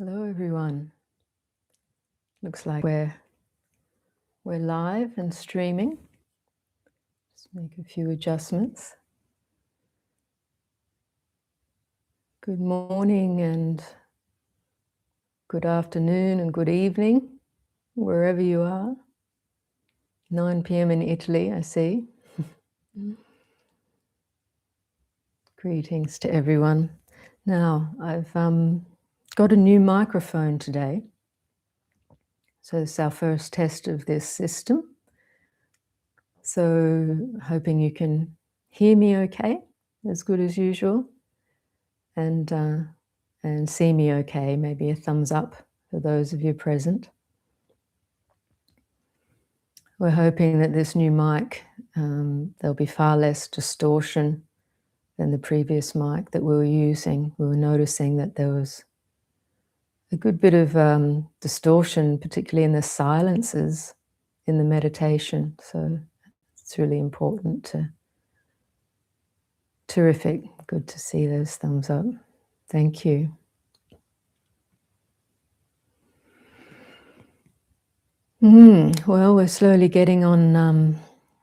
Hello everyone. Looks like we're live and streaming. Just make a few adjustments. Good morning and good afternoon and good evening, wherever you are. 9 p.m. in Italy, I see. Greetings to everyone. Now, I've got a new microphone today. So it's our first test of this system. So hoping you can hear me okay, as good as usual, and see me okay. Maybe a thumbs up for those of you present. We're hoping that this new mic, there'll be far less distortion than the previous mic that we were using. We were noticing that there was a good bit of distortion, particularly in the silences in the meditation. So it's really important to. Terrific. Good to see those thumbs up. Thank you. Well, we're slowly getting on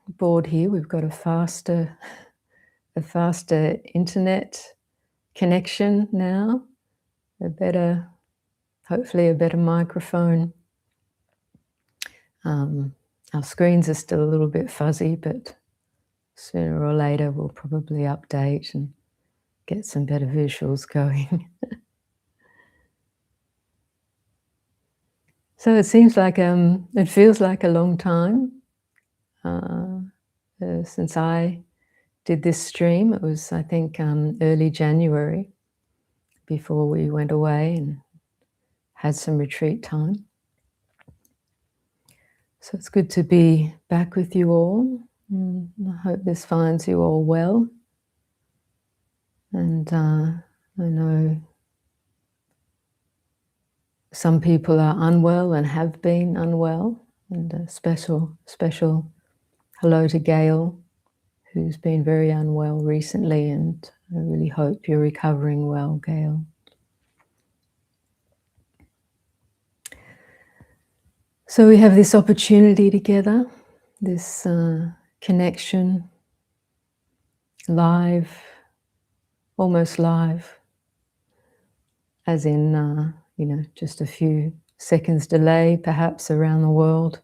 board here. We've got a faster internet connection now, hopefully a better microphone. Our screens are still a little bit fuzzy, but sooner or later we'll probably update and get some better visuals going. So it seems like, it feels like a long time since I did this stream. It was, I think, early January, before we went away and had some retreat time. So it's good to be back with you all. I hope this finds you all well. And I know some people are unwell and have been unwell. And a special hello to Gail, who's been very unwell recently, and I really hope you're recovering well, Gail. So we have this opportunity together, this connection, live, almost live, as in, just a few seconds delay, perhaps, around the world.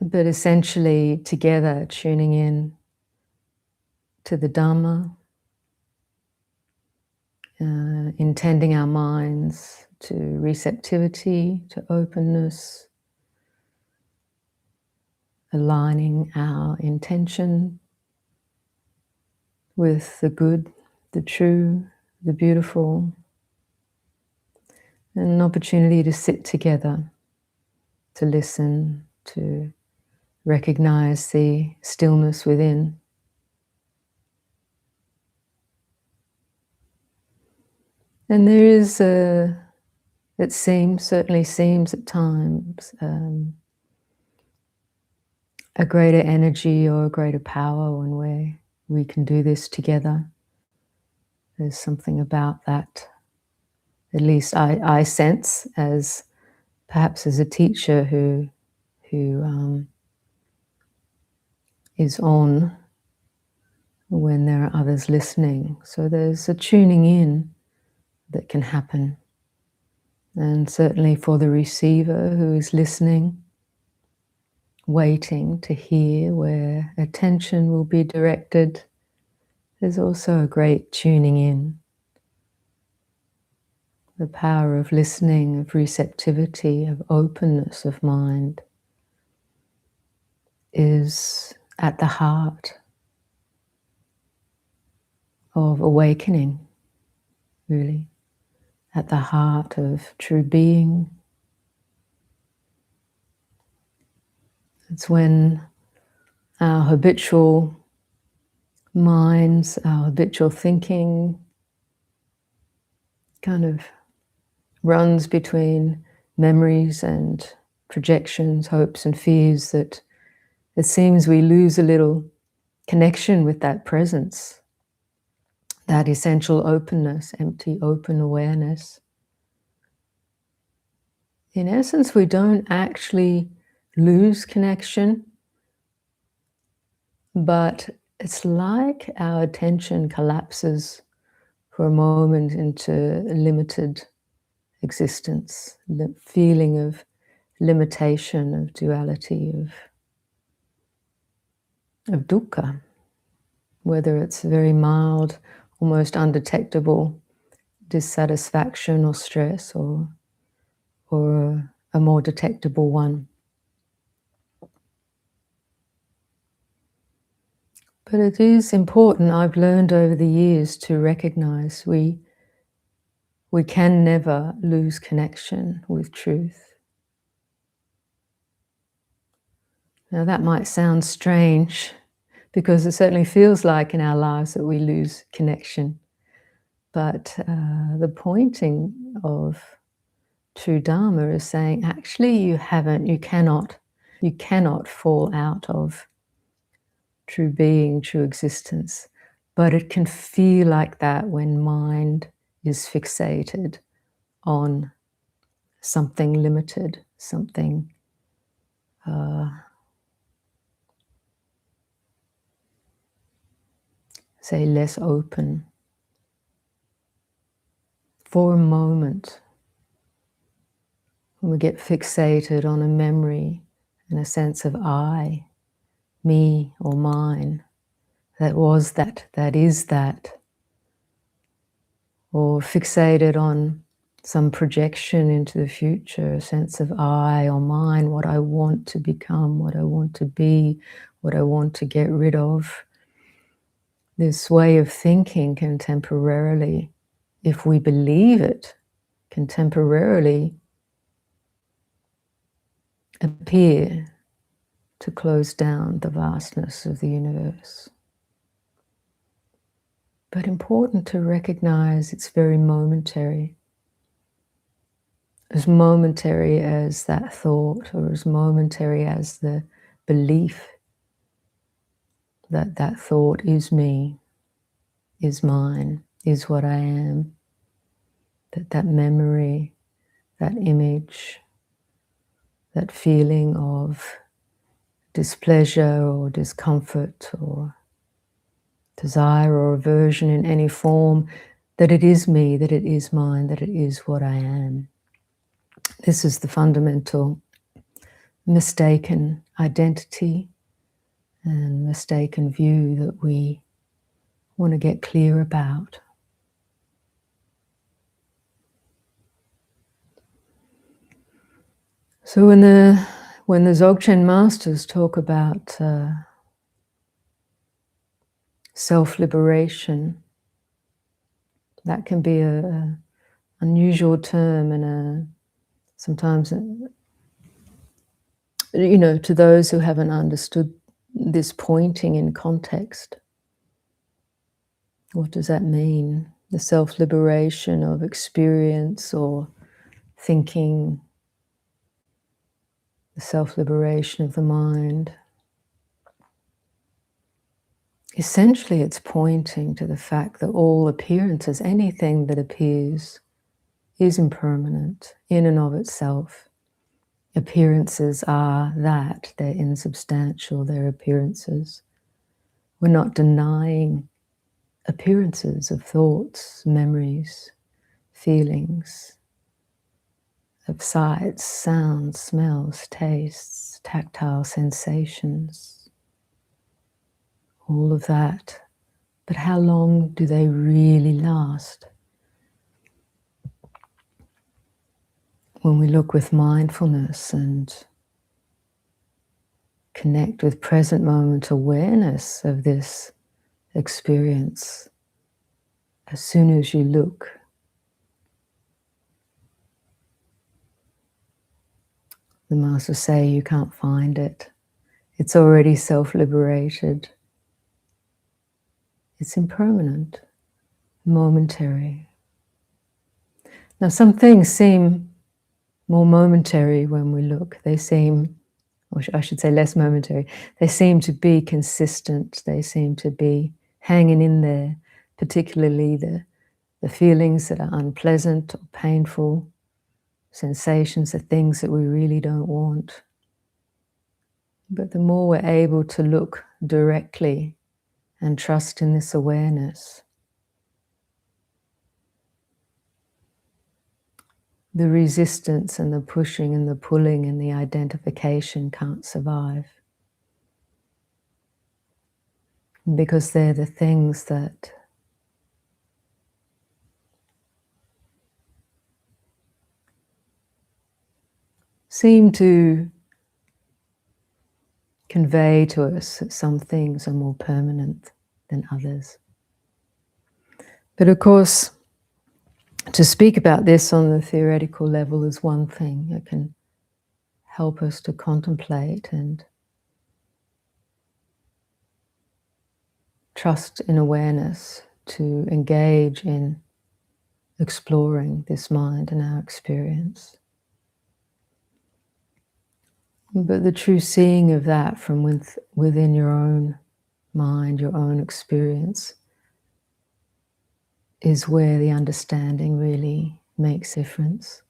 But essentially together, tuning in to the Dhamma, intending our minds to receptivity, to openness, aligning our intention with the good, the true, the beautiful, and an opportunity to sit together, to listen, to recognize the stillness within. And there is, certainly seems at times, a greater energy or a greater power when we can do this together. There's something about that, at least I sense, as perhaps as a teacher who is on when there are others listening. So there's a tuning in that can happen. And certainly for the receiver who is listening, waiting to hear where attention will be directed, there's also a great tuning in. The power of listening, of receptivity, of openness of mind is at the heart of awakening, really, at the heart of true being. It's when our habitual minds, our habitual thinking kind of runs between memories and projections, hopes and fears, that it seems we lose a little connection with that presence, that essential openness, empty, open awareness. In essence, we don't actually lose connection, but it's like our attention collapses for a moment into limited existence, the feeling of limitation, of duality, of dukkha, whether it's very mild, almost undetectable dissatisfaction or stress, or a more detectable one. But it is important, I've learned over the years, to recognize we can never lose connection with truth. Now that might sound strange, because it certainly feels like in our lives that we lose connection. But the pointing of true Dharma is saying, actually you cannot fall out of true being, true existence. But it can feel like that when mind is fixated on something limited, something say less open. For a moment, when we get fixated on a memory and a sense of I, me or mine, that was that is that, or fixated on some projection into the future, a sense of I or mine, what I want to become, what I want to be, what I want to get rid of. This way of thinking can temporarily, if we believe it, can temporarily appear to close down the vastness of the universe. But important to recognize it's very momentary. As momentary as that thought, or as momentary as the belief that that thought is me, is mine, is what I am, that memory, that image, that feeling of displeasure or discomfort or desire or aversion in any form, that it is me, that it is mine, that it is what I am. This is the fundamental mistaken identity and mistaken view that we want to get clear about. So when the Dzogchen masters talk about self-liberation, that can be a unusual term and sometimes, to those who haven't understood this pointing in context. What does that mean? The self-liberation of experience or thinking, the self-liberation of the mind. Essentially, it's pointing to the fact that all appearances, anything that appears, is impermanent in and of itself. Appearances are that, they're insubstantial, they're appearances. We're not denying appearances of thoughts, memories, feelings, of sights, sounds, smells, tastes, tactile sensations, all of that. But how long do they really last? When we look with mindfulness and connect with present moment awareness of this experience, as soon as you look, the masters say you can't find it. It's already self-liberated. It's impermanent, momentary. Now some things seem more momentary when we look. They seem, or I should say less momentary, they seem to be consistent. They seem to be hanging in there, particularly the feelings that are unpleasant or painful, sensations are things that we really don't want. But the more we're able to look directly and trust in this awareness, the resistance and the pushing and the pulling and the identification can't survive. Because they're the things that seem to convey to us that some things are more permanent than others. But of course, to speak about this on the theoretical level is one thing. It can help us to contemplate and trust in awareness, to engage in exploring this mind and our experience. But the true seeing of that from within your own mind, your own experience, is where the understanding really makes a difference.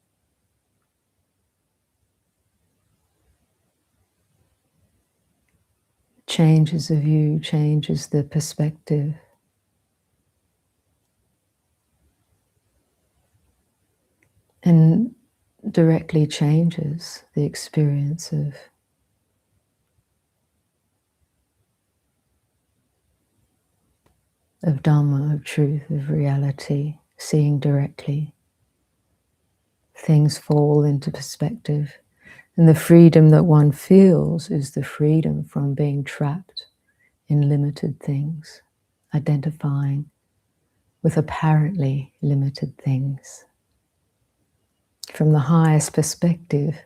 Changes the view, changes the perspective. And directly changes the experience of Dhamma, of truth, of reality, seeing directly. Things fall into perspective. And the freedom that one feels is the freedom from being trapped in limited things, identifying with apparently limited things. From the highest perspective,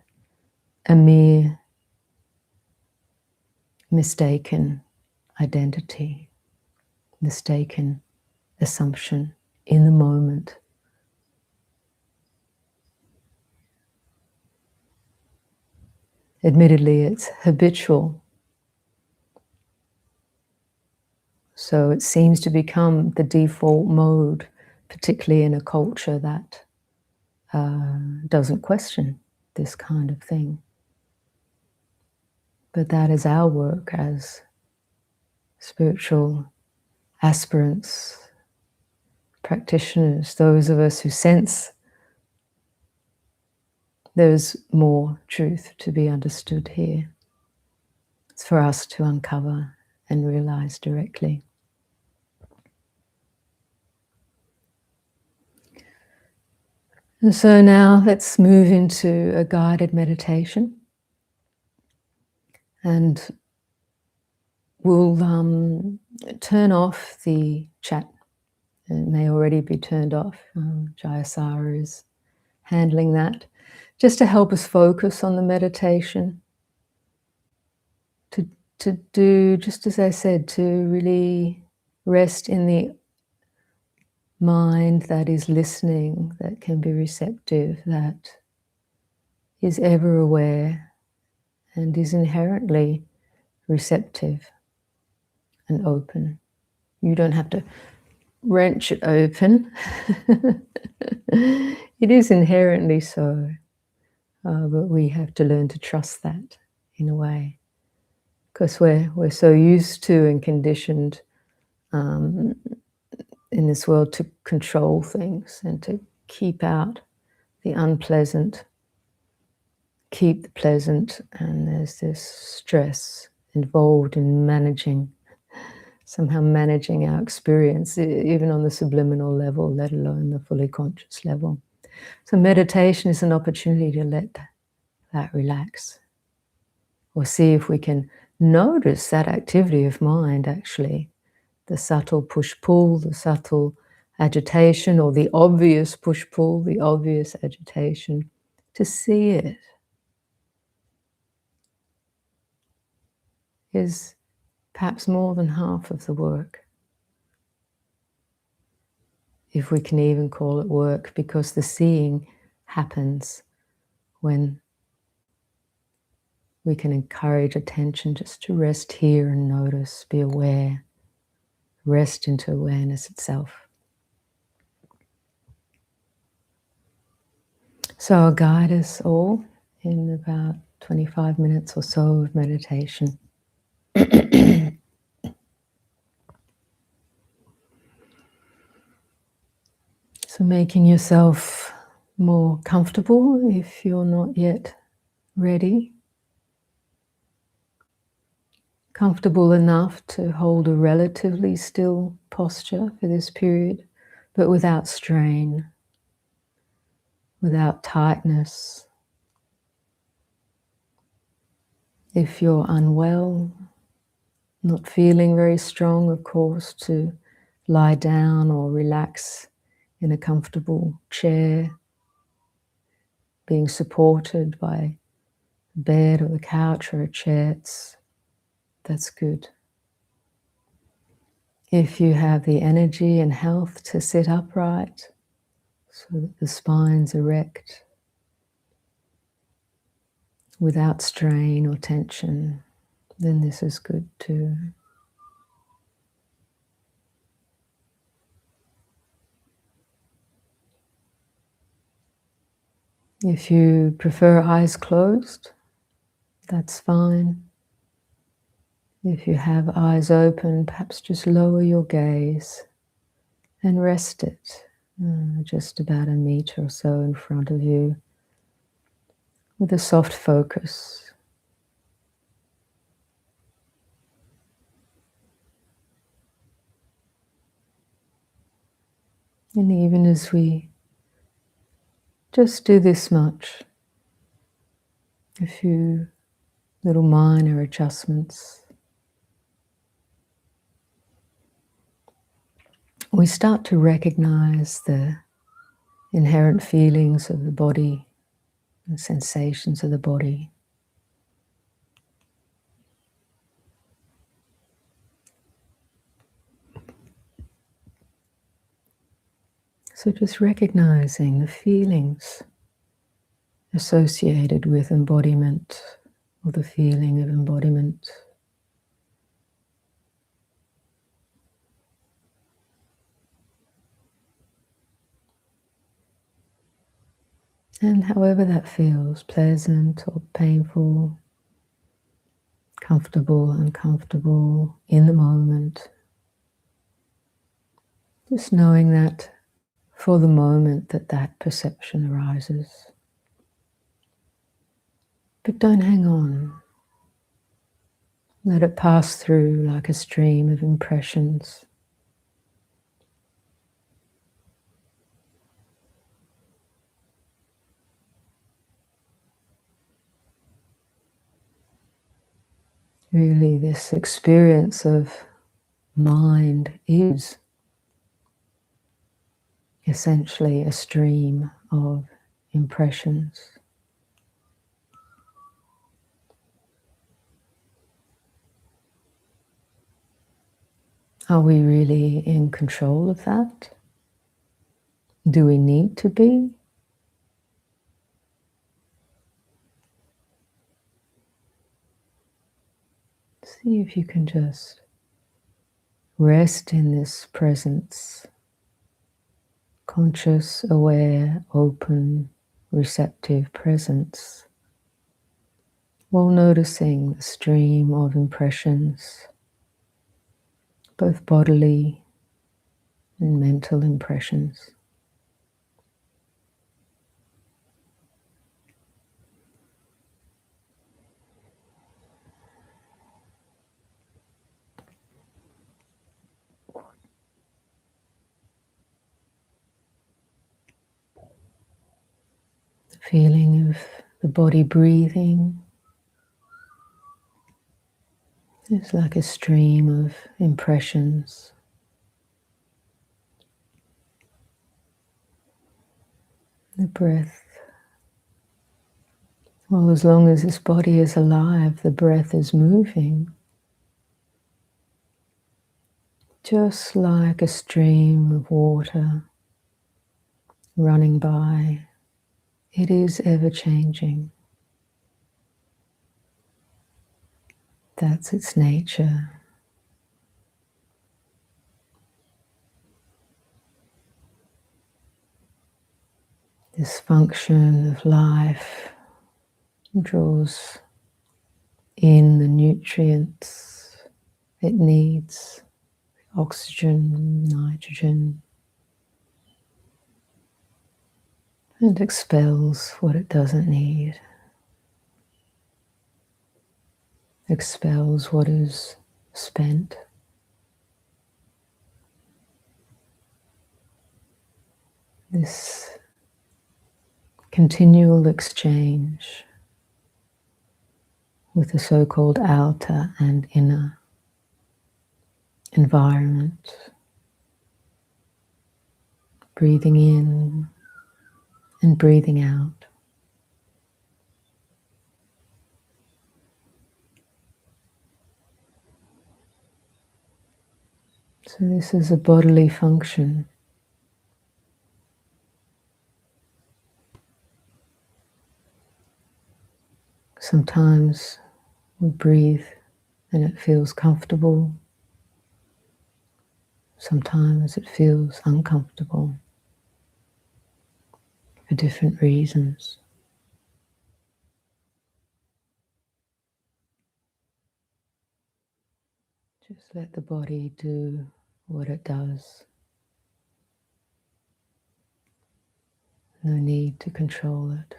a mere mistaken identity, mistaken assumption in the moment. Admittedly, it's habitual. So it seems to become the default mode, particularly in a culture that doesn't question this kind of thing. But that is our work as spiritual aspirants, practitioners, those of us who sense there's more truth to be understood here. It's for us to uncover and realize directly. And so now let's move into a guided meditation. And we'll turn off the chat. It may already be turned off. Jayasara is handling that, just to help us focus on the meditation. To do, just as I said, to really rest in the mind that is listening, that can be receptive, that is ever aware and is inherently receptive and open. You don't have to wrench it open. It is inherently so, but we have to learn to trust that in a way, because we're so used to and conditioned in this world to control things and to keep out the unpleasant, keep the pleasant, and there's this stress involved in somehow managing our experience, even on the subliminal level, let alone the fully conscious level. So meditation is an opportunity to let that relax, or see if we can notice that activity of mind, actually, the subtle push-pull, the subtle agitation, or the obvious push-pull, the obvious agitation, to see it is perhaps more than half of the work. If we can even call it work, because the seeing happens when we can encourage attention just to rest here and notice, be aware, rest into awareness itself. So I'll guide us all in about 25 minutes or so of meditation. So making yourself more comfortable if you're not yet ready. Comfortable enough to hold a relatively still posture for this period, but without strain, without tightness. If you're unwell, not feeling very strong, of course, to lie down or relax in a comfortable chair, being supported by a bed or the couch or a chair, that's good. If you have the energy and health to sit upright so that the spine's erect without strain or tension, then this is good too. If you prefer eyes closed, that's fine. If you have eyes open, perhaps just lower your gaze and rest it just about 1 meter or so in front of you with a soft focus. And even as we just do this much, a few little minor adjustments, we start to recognize the inherent feelings of the body, the sensations of the body. So just recognizing the feelings associated with embodiment, or the feeling of embodiment. And however that feels, pleasant or painful, comfortable, uncomfortable, in the moment. Just knowing that for the moment that perception arises. But don't hang on. Let it pass through like a stream of impressions. Really, this experience of mind is essentially a stream of impressions. Are we really in control of that? Do we need to be? See if you can just rest in this presence, conscious, aware, open, receptive presence, while noticing the stream of impressions, both bodily and mental impressions. The feeling of the body breathing is like a stream of impressions. The breath. Well, as long as this body is alive, the breath is moving. Just like a stream of water running by, it is ever changing. That's its nature. This function of life draws in the nutrients it needs, oxygen, nitrogen, and expels what it doesn't need, expels what is spent. This continual exchange with the so-called outer and inner environment, breathing in and breathing out. So this is a bodily function. Sometimes we breathe and it feels comfortable. Sometimes it feels uncomfortable for different reasons. Just let the body do what it does. No need to control it.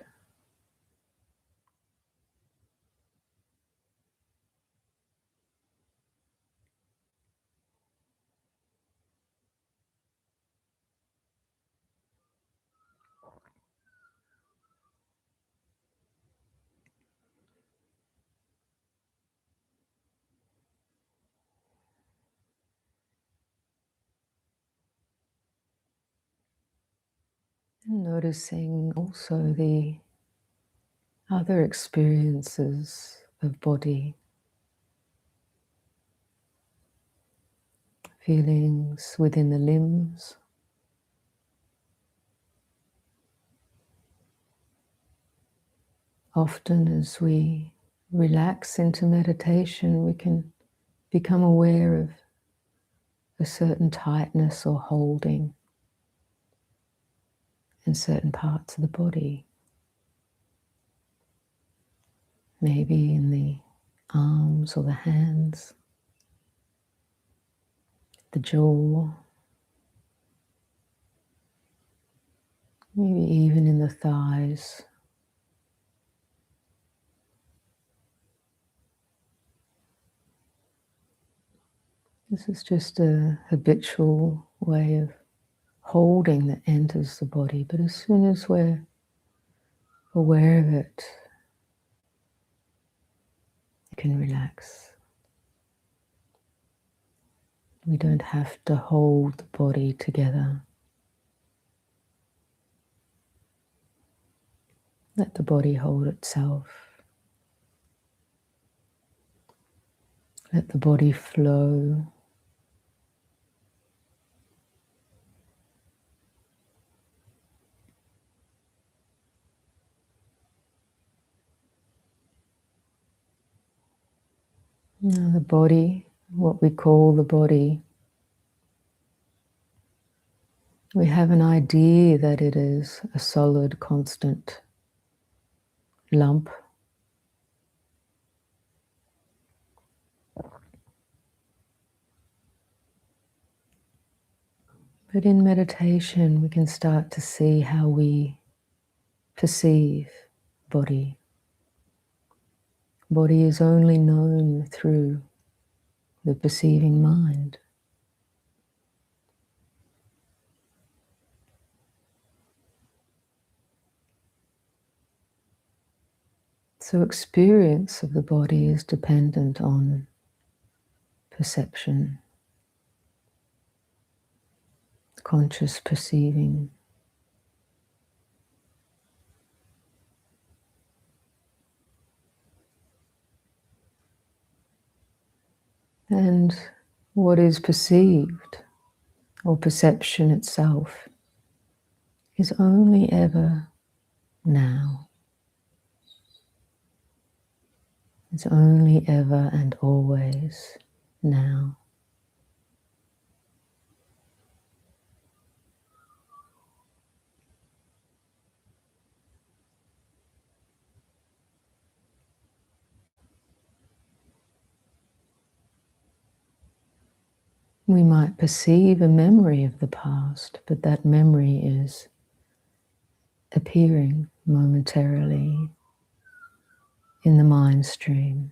And noticing also the other experiences of body, feelings within the limbs, often as we relax into meditation, we can become aware of a certain tightness or holding in certain parts of the body. Maybe in the arms or the hands, the jaw, maybe even in the thighs. This is just a habitual way of holding that enters the body, but as soon as we're aware of it, you can relax. We don't have to hold the body together. Let the body hold itself. Let the body flow. Now the body, what we call the body, we have an idea that it is a solid, constant lump. But in meditation, we can start to see how we perceive body. Body is only known through the perceiving mind. So experience of the body is dependent on perception, conscious perceiving. And what is perceived, or perception itself, is only ever now. It's only ever and always now. We might perceive a memory of the past, but that memory is appearing momentarily in the mind stream.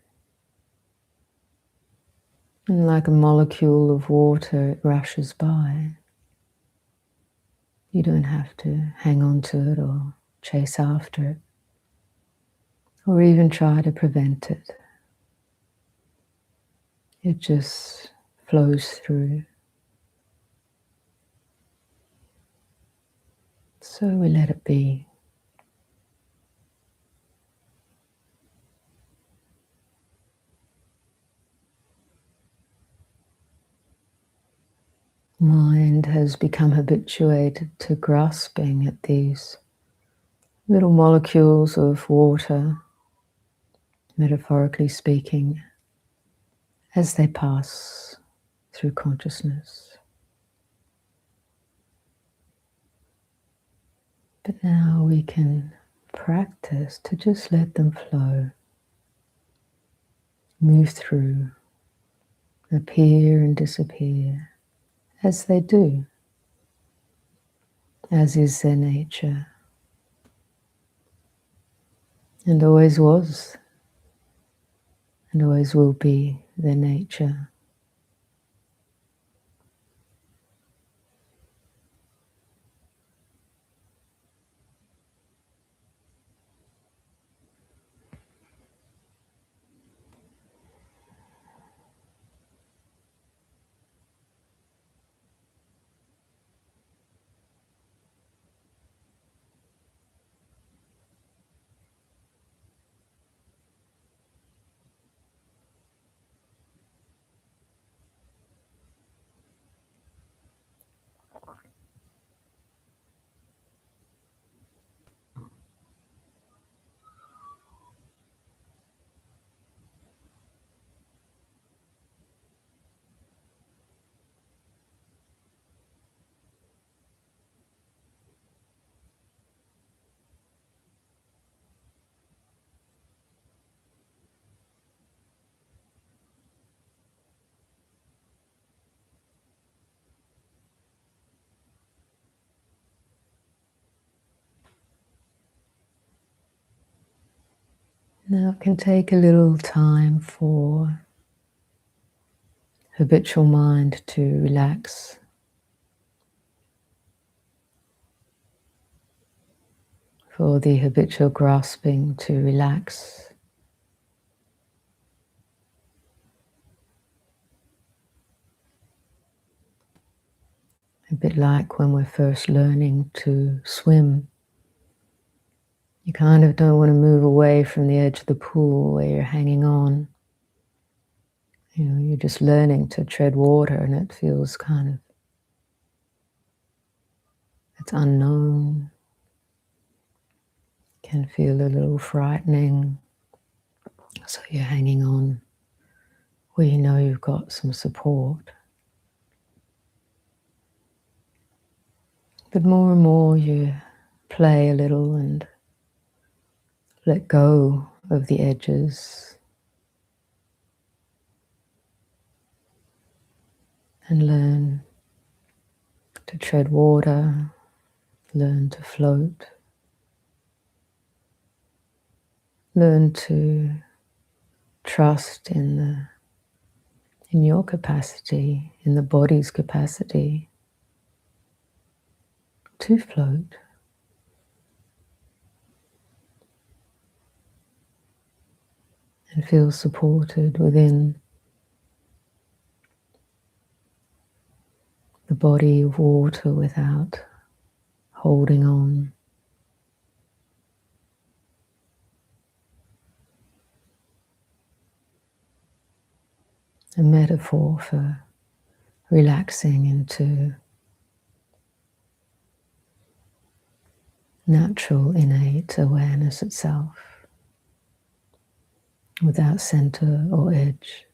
And like a molecule of water, it rushes by. You don't have to hang on to it or chase after it, or even try to prevent it. It just flows through. So we let it be. Mind has become habituated to grasping at these little molecules of water, metaphorically speaking, as they pass through consciousness. But now we can practice to just let them flow, move through, appear and disappear as they do, as is their nature, and always was, and always will be their nature. Now it can take a little time for habitual mind to relax, for the habitual grasping to relax. A bit like when we're first learning to swim. You kind of don't want to move away from the edge of the pool where you're hanging on. You know, you're just learning to tread water and it feels kind of, it's unknown. Can feel a little frightening. So you're hanging on where you know you've got some support. But more and more you play a little and let go of the edges and learn to tread water, learn to float, learn to trust in your capacity, in the body's capacity to float. And feel supported within the body of water without holding on. A metaphor for relaxing into natural, innate awareness itself, without center or edge.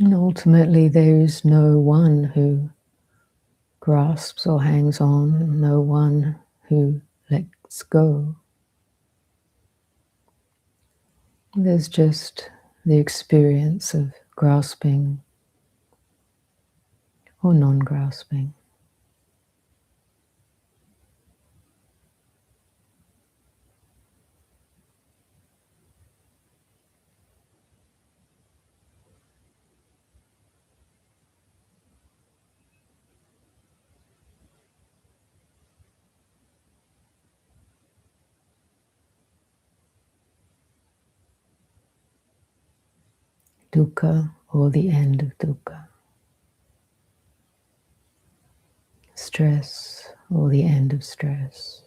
And ultimately, there is no one who grasps or hangs on, and no one who lets go. There's just the experience of grasping or non-grasping. Dukkha or the end of dukkha. Stress or the end of stress.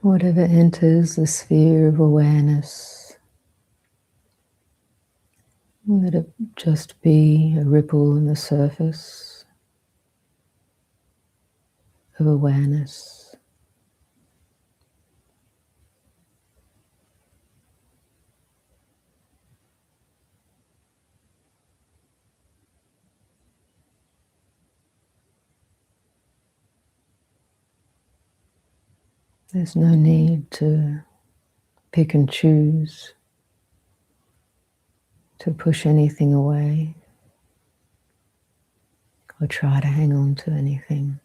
Whatever enters the sphere of awareness, let it just be a ripple in the surface of awareness. There's no need to pick and choose, to push anything away, or try to hang on to anything.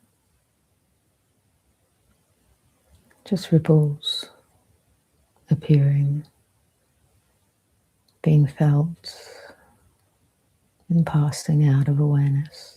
Just ripples appearing, being felt, and passing out of awareness.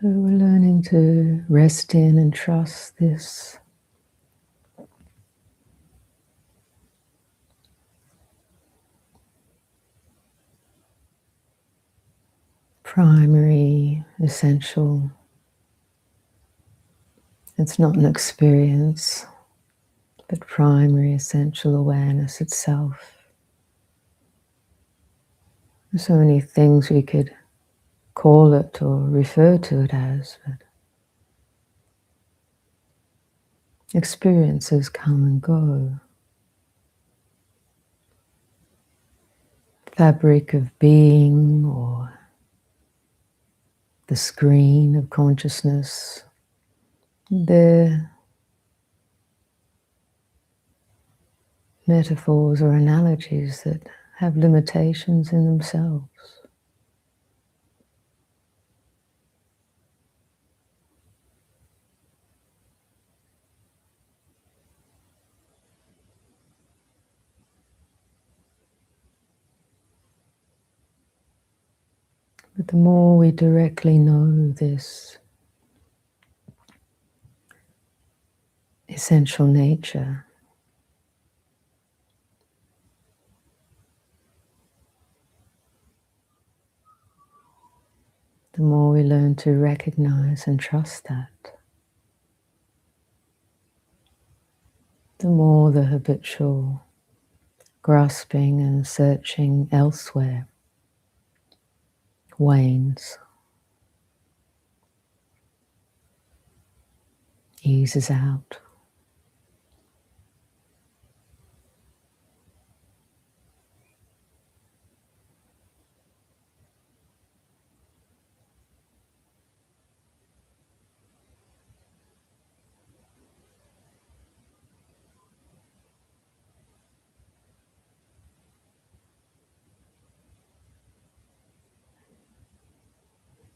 So we're learning to rest in and trust this primary, essential. It's not an experience, but primary, essential awareness itself. There's so many things we could call it or refer to it as, but experiences come and go. fabric of being or the screen of consciousness. They're metaphors or analogies that have limitations in themselves. But the more we directly know this essential nature, the more we learn to recognize and trust that, the more the habitual grasping and searching elsewhere wanes, eases out.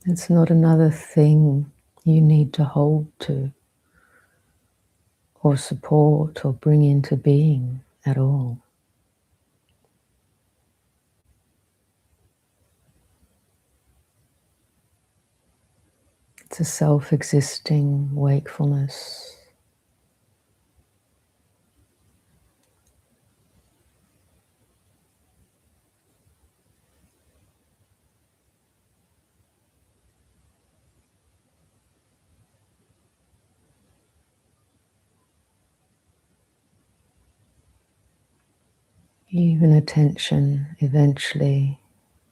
It's not another thing you need to hold to or support or bring into being at all. It's a self-existing wakefulness. Even attention eventually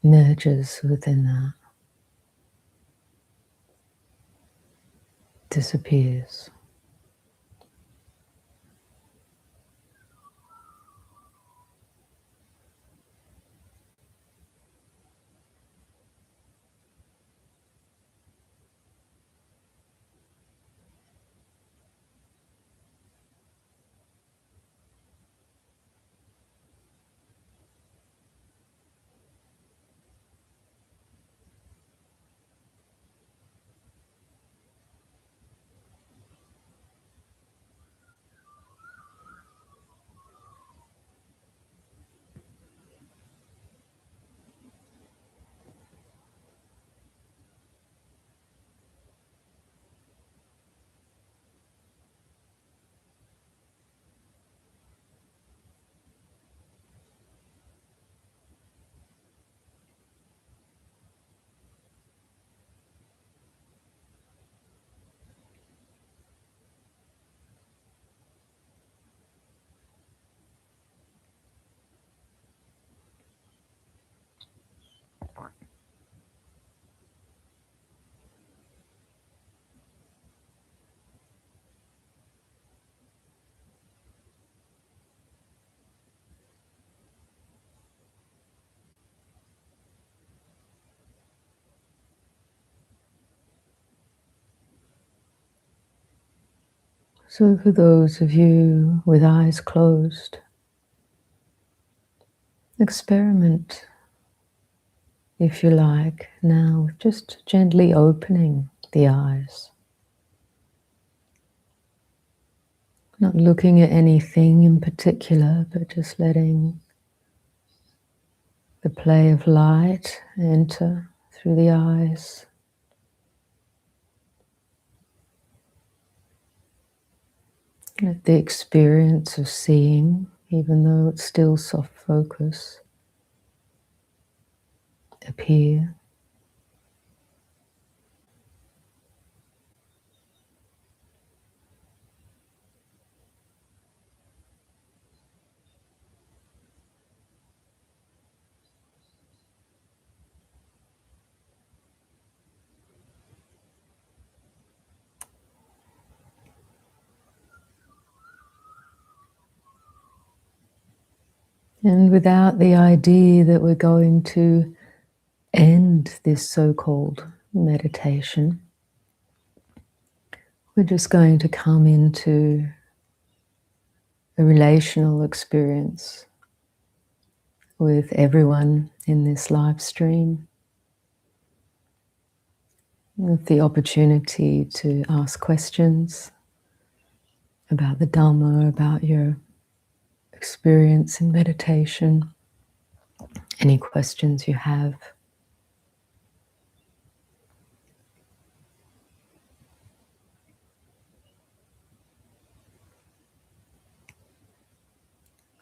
merges within that, disappears. So for those of you with eyes closed, experiment, if you like, now just gently opening the eyes. Not looking at anything in particular, but just letting the play of light enter through the eyes. Let the experience of seeing, even though it's still soft focus, appear. And without the idea that we're going to end this so-called meditation, we're just going to come into a relational experience with everyone in this live stream, with the opportunity to ask questions about the Dhamma, about your experience in meditation, any questions you have.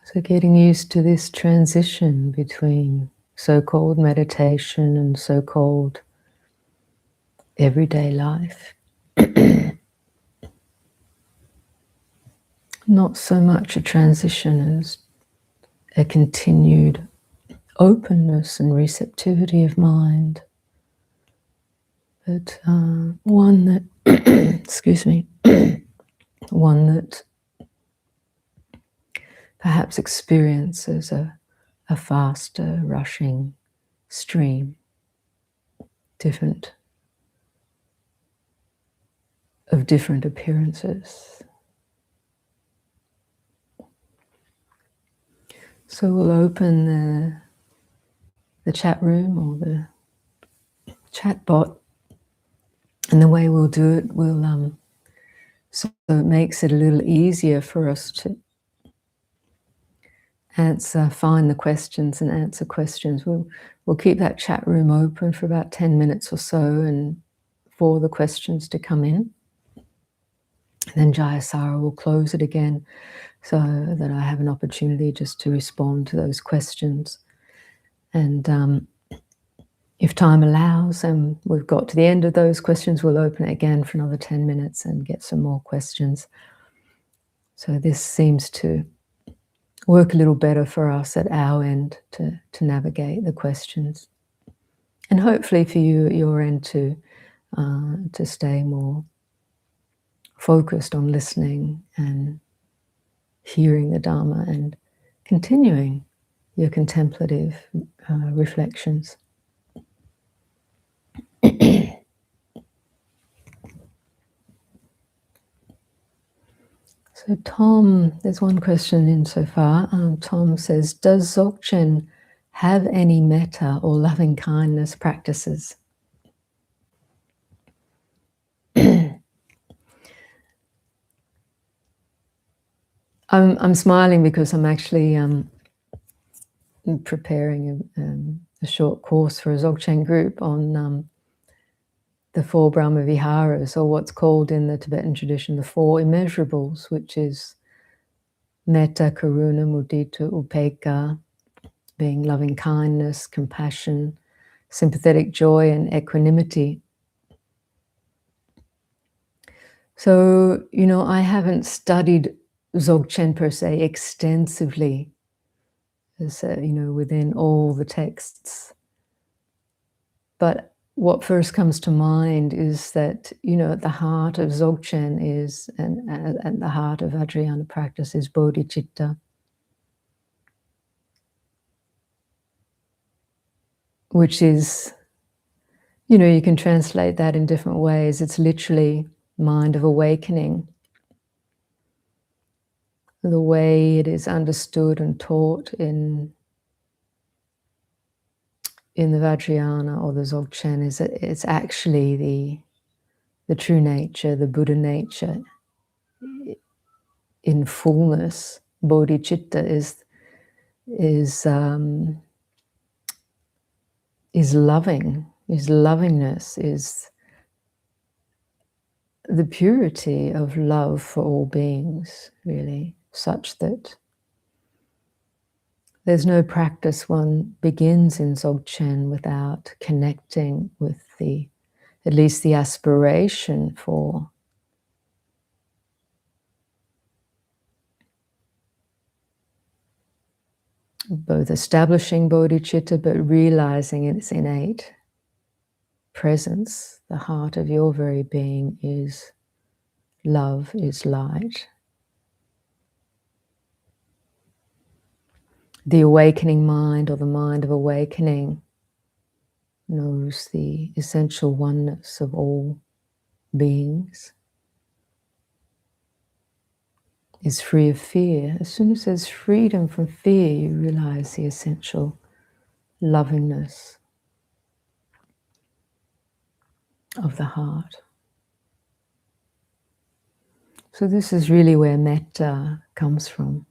So getting used to this transition between so-called meditation and so-called everyday life. Not so much a transition as a continued openness and receptivity of mind, but one that, excuse me, one that perhaps experiences a faster rushing stream, of different appearances. So we'll open the chat room or the chat bot, and the way we'll do it, so it makes it a little easier for us to find the questions and answer questions. We'll keep that chat room open for about 10 minutes or so, and for the questions to come in. And then Jayasara will close it again, so that I have an opportunity just to respond to those questions. And if time allows, and we've got to the end of those questions, we'll open it again for another 10 minutes and get some more questions. So this seems to work a little better for us at our end to navigate the questions. And hopefully for you at your end to stay more focused on listening and hearing the Dhamma and continuing your contemplative reflections. So Tom, there's one question in so far. Tom says, does Dzogchen have any metta or loving kindness practices? I'm smiling because I'm actually preparing a short course for a Dzogchen group on the four Brahma Viharas, or what's called in the Tibetan tradition the four immeasurables, which is metta, karuna, mudita, upekkha, being loving kindness, compassion, sympathetic joy, and equanimity. So, I haven't studied Dzogchen per se extensively, as within all the texts. But what first comes to mind is that, at the heart of Dzogchen is, and at the heart of Vajrayana practice is bodhicitta, which is, you can translate that in different ways. It's literally mind of awakening. The way it is understood and taught in the Vajrayana or the Dzogchen is that it's actually the true nature, the Buddha nature in fullness. Bodhicitta is loving, is lovingness, is the purity of love for all beings, really, such that there's no practice one begins in Dzogchen without connecting with at least the aspiration for both establishing bodhicitta but realizing its innate presence. The heart of your very being is love, is light. The awakening mind, or the mind of awakening, knows the essential oneness of all beings, is free of fear. As soon as there's freedom from fear, you realize the essential lovingness of the heart. So this is really where metta comes from.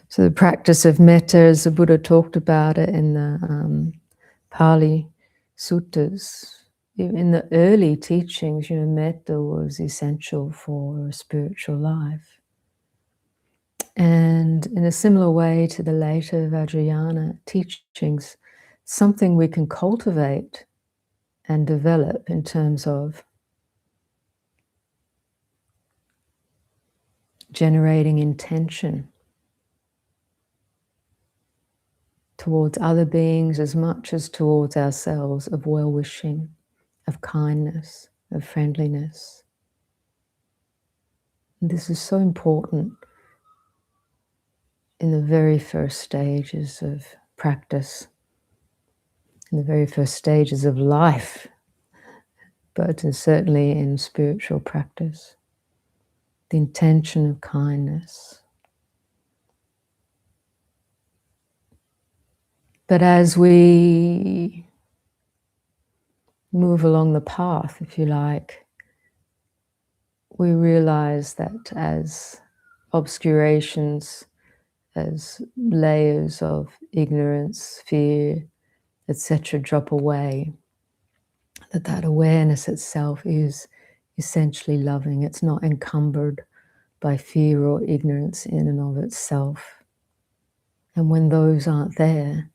So the practice of metta, as the Buddha talked about it in the Pali Suttas, in the early teachings, metta was essential for a spiritual life. And in a similar way to the later Vajrayana teachings, something we can cultivate and develop in terms of generating intention towards other beings as much as towards ourselves, of well-wishing, of kindness, of friendliness. And this is so important in the very first stages of practice, in the very first stages of life, but certainly in spiritual practice. The intention of kindness. But as we move along the path, if you like, we realize that as obscurations, as layers of ignorance, fear, etc. drop away, that awareness itself is essentially loving. It's not encumbered by fear or ignorance in and of itself. And when those aren't there,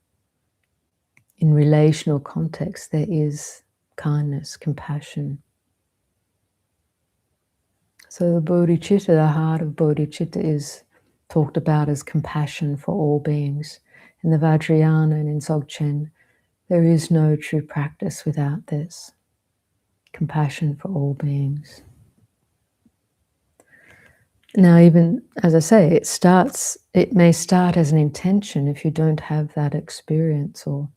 in relational context, there is kindness, compassion. So the bodhicitta, the heart of bodhicitta, is talked about as compassion for all beings. In the Vajrayana and in Dzogchen, there is no true practice without this. Compassion for all beings. Now, even as I say, it may start as an intention if you don't have that experience or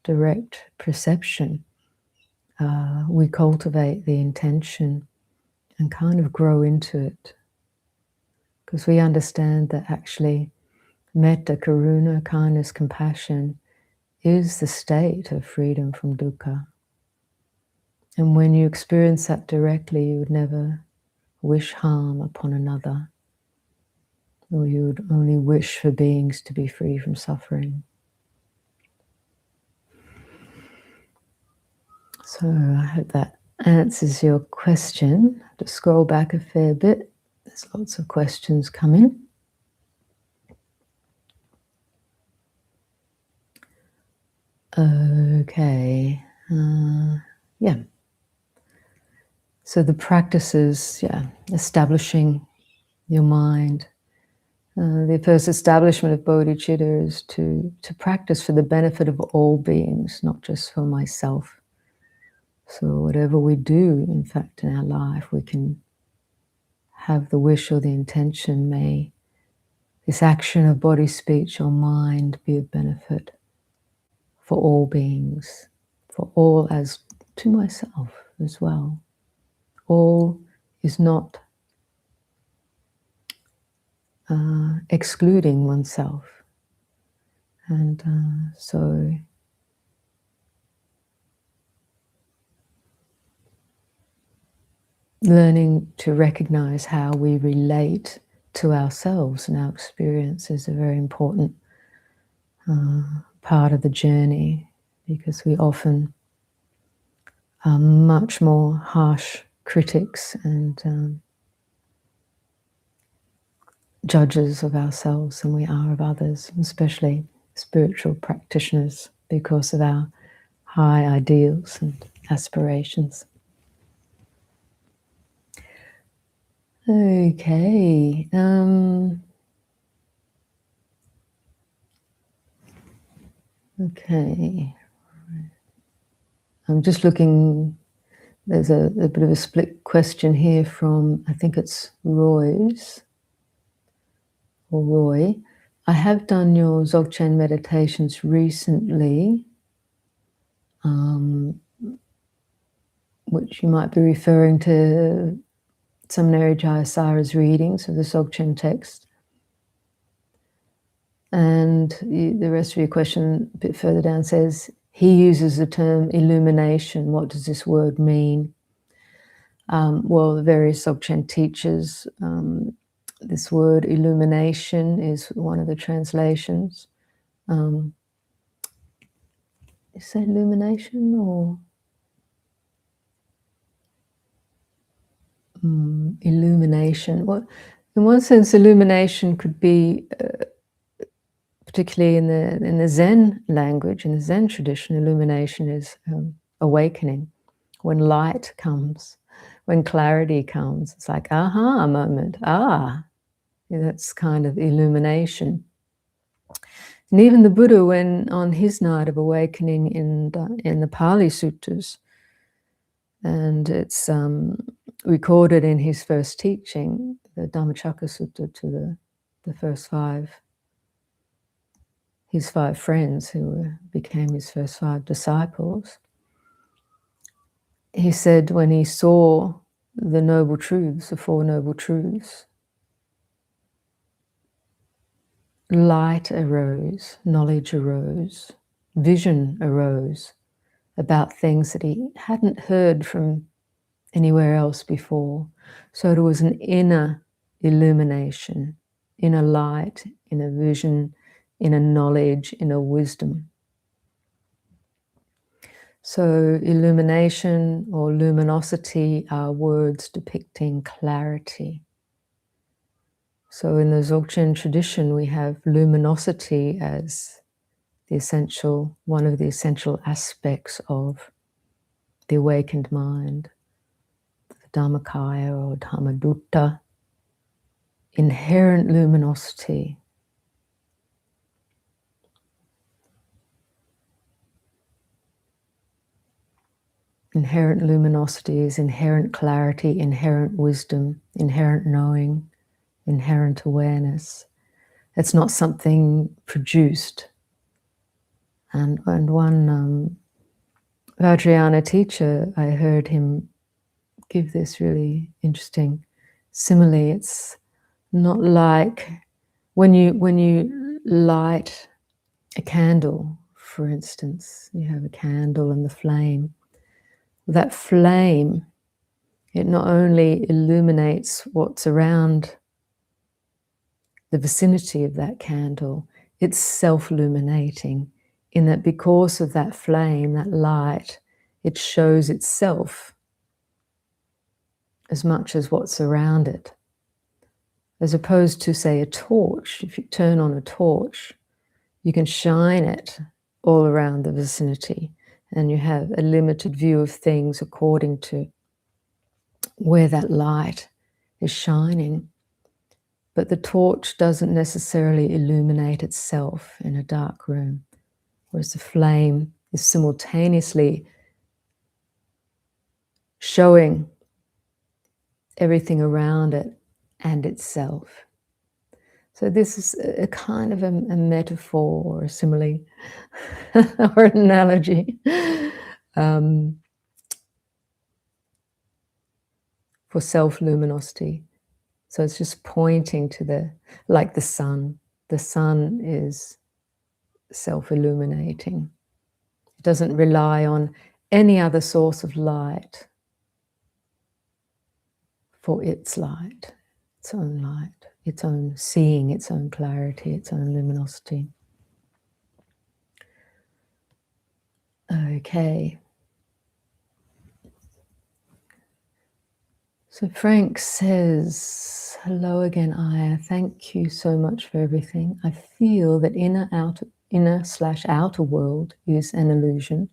direct perception. We cultivate the intention and kind of grow into it, because we understand that actually metta, karuna, kindness, compassion is the state of freedom from dukkha. And when you experience that directly, you would never wish harm upon another, or you would only wish for beings to be free from suffering. So I hope that answers your question. Just scroll back a fair bit. There's lots of questions coming. Okay. Yeah. So the practices, establishing your mind. The first establishment of bodhicitta is to practice for the benefit of all beings, not just for myself. So whatever we do, in fact, in our life, we can have the wish or the intention, may this action of body, speech, or mind be of benefit for all beings, for all as to myself as well. All is not excluding oneself. And so learning to recognize how we relate to ourselves and our experience is a very important part of the journey, because we often are much more harsh critics and judges of ourselves than we are of others, especially spiritual practitioners, because of our high ideals and aspirations. Okay. Okay. I'm just looking. There's a bit of a split question here from, I think it's Roy. I have done your Dzogchen meditations recently, which you might be referring to Seminary Jayasara's readings of the Dzogchen text. And the rest of your question a bit further down says, he uses the term illumination. What does this word mean? Well, the various Dzogchen teachers, this word illumination is one of the translations. Is that illumination or illumination? Well, in one sense, illumination could be, particularly in the Zen language, in the Zen tradition, illumination is awakening. When light comes, when clarity comes, it's like aha moment. That's kind of illumination. And even the Buddha, when on his night of awakening in the Pali Suttas, and it's recorded in his first teaching, the Dhammacakka Sutta, to the first his five friends who became his first five disciples. He said when he saw the Noble Truths, the Four Noble Truths, light arose, knowledge arose, vision arose about things that he hadn't heard from anywhere else before. So there was an inner illumination, inner light, inner vision, inner knowledge, inner wisdom. So illumination or luminosity are words depicting clarity. So in the Dzogchen tradition, we have luminosity as the essential, one of the essential aspects of the awakened mind, the Dhammakaya or Dhammadutta, inherent luminosity. Inherent luminosity is inherent clarity, inherent wisdom, inherent knowing, inherent awareness. It's not something produced. And one Vajrayana teacher, I heard him give this really interesting simile. It's not like when you light a candle, for instance, you have a candle and the flame. That flame, it not only illuminates what's around the vicinity of that candle, it's self-illuminating in that because of that flame, that light, it shows itself as much as what's around it. As opposed to, say, a torch. If you turn on a torch, you can shine it all around the vicinity and you have a limited view of things according to where that light is shining. But the torch doesn't necessarily illuminate itself in a dark room, whereas the flame is simultaneously showing everything around it and itself. So this is a kind of a metaphor or a simile or an analogy for self-luminosity. So it's just pointing to like the sun. The sun is self-illuminating. It doesn't rely on any other source of light for its light, its own light, its own seeing, its own clarity, its own luminosity. Okay. So Frank says, hello again, Ayya. Thank you so much for everything. I feel that inner/outer world is an illusion,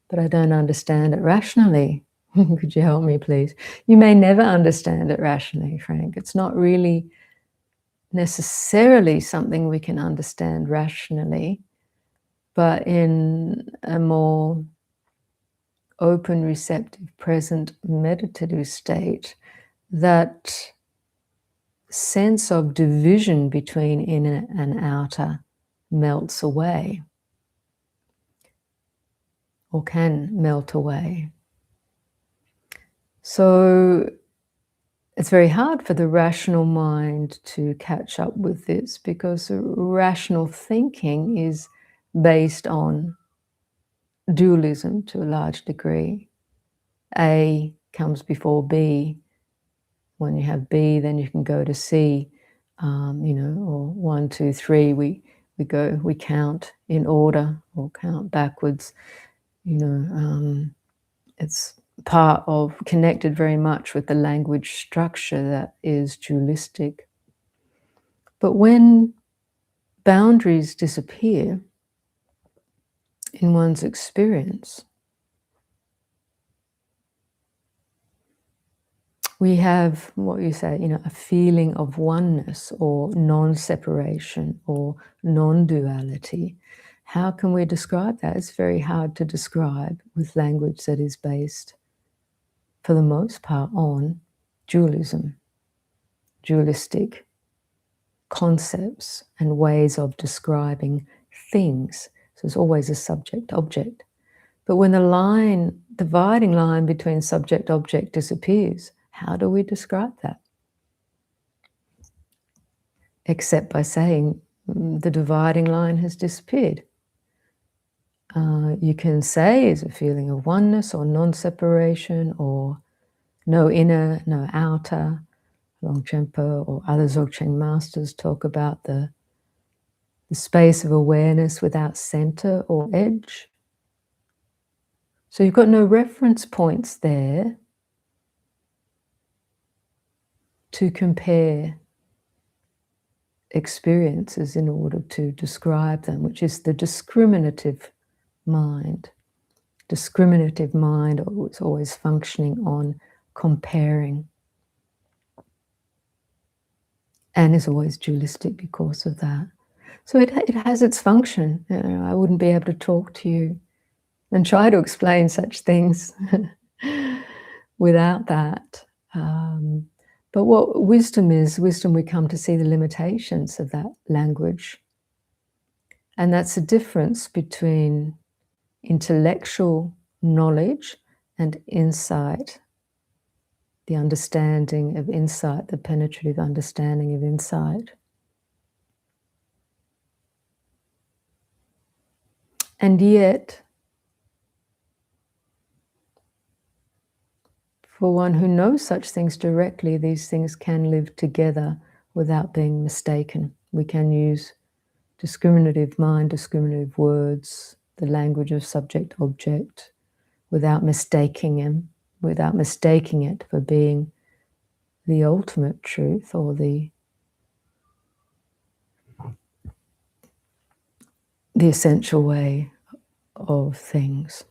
but I don't understand it rationally. Could you help me, please? You may never understand it rationally, Frank. It's not really necessarily something we can understand rationally, but in a more open, receptive, present, meditative state, that sense of division between inner and outer melts away, or can melt away. So it's very hard for the rational mind to catch up with this, because rational thinking is based on dualism to a large degree. A comes before B. When you have B, then you can go to C, or 1, 2, 3. We count in order or count backwards. It's part of, connected very much with the language structure that is dualistic. But when boundaries disappear in one's experience, we have what you say, a feeling of oneness or non-separation or non-duality. How can we describe that? It's very hard to describe with language that is based, for the most part, on dualism, dualistic concepts and ways of describing things. So it's always a subject-object. But when the dividing line between subject-object disappears, how do we describe that? Except by saying the dividing line has disappeared. You can say is a feeling of oneness or non-separation, or no inner, no outer. Longchenpa or other Dzogchen masters talk about the space of awareness without center or edge. So you've got no reference points there to compare experiences in order to describe them, which is the discriminative mind. Discriminative mind is always functioning on comparing, and is always dualistic because of that. So it has its function. I wouldn't be able to talk to you and try to explain such things without that. But what wisdom is, we come to see the limitations of that language. And that's the difference between intellectual knowledge and insight, the understanding of insight, the penetrative understanding of insight. And yet, for one who knows such things directly, these things can live together without being mistaken. We can use discriminative mind, discriminative words, the language of subject-object, without mistaking it for being the ultimate truth or the essential way of things.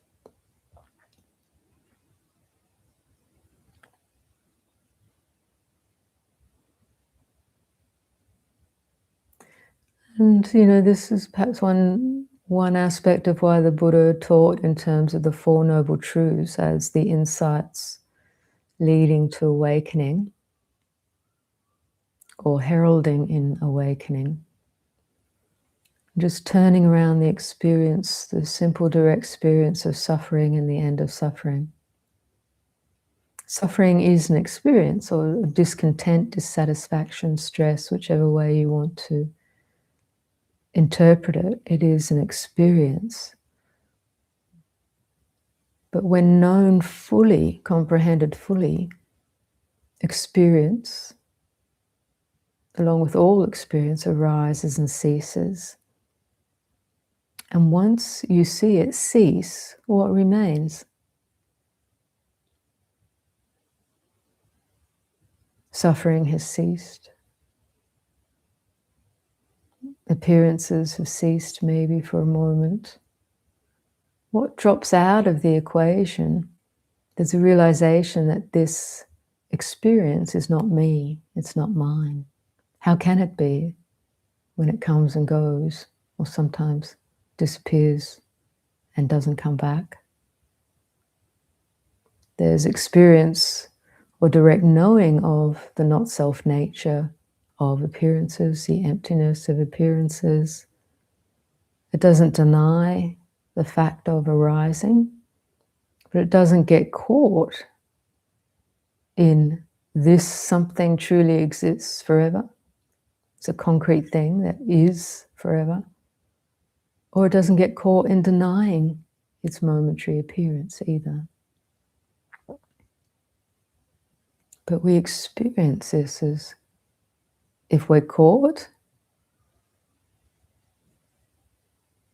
And this is perhaps one aspect of why the Buddha taught in terms of the Four Noble Truths as the insights leading to awakening or heralding in awakening. Just turning around the experience, the simple direct experience of suffering and the end of suffering. Suffering is an experience, or discontent, dissatisfaction, stress, whichever way you want to interpret it. It is an experience. But when known fully, comprehended fully, experience, along with all experience, arises and ceases. And once you see it cease, what remains? Suffering has ceased. Appearances have ceased maybe for a moment. What drops out of the equation? There's a realization that this experience is not me, it's not mine. How can it be when it comes and goes, or sometimes disappears and doesn't come back? There's experience or direct knowing of the not-self nature of appearances, the emptiness of appearances. It doesn't deny the fact of arising, but it doesn't get caught in this something truly exists forever. It's a concrete thing that is forever. Or it doesn't get caught in denying its momentary appearance either. But we experience this as if we're caught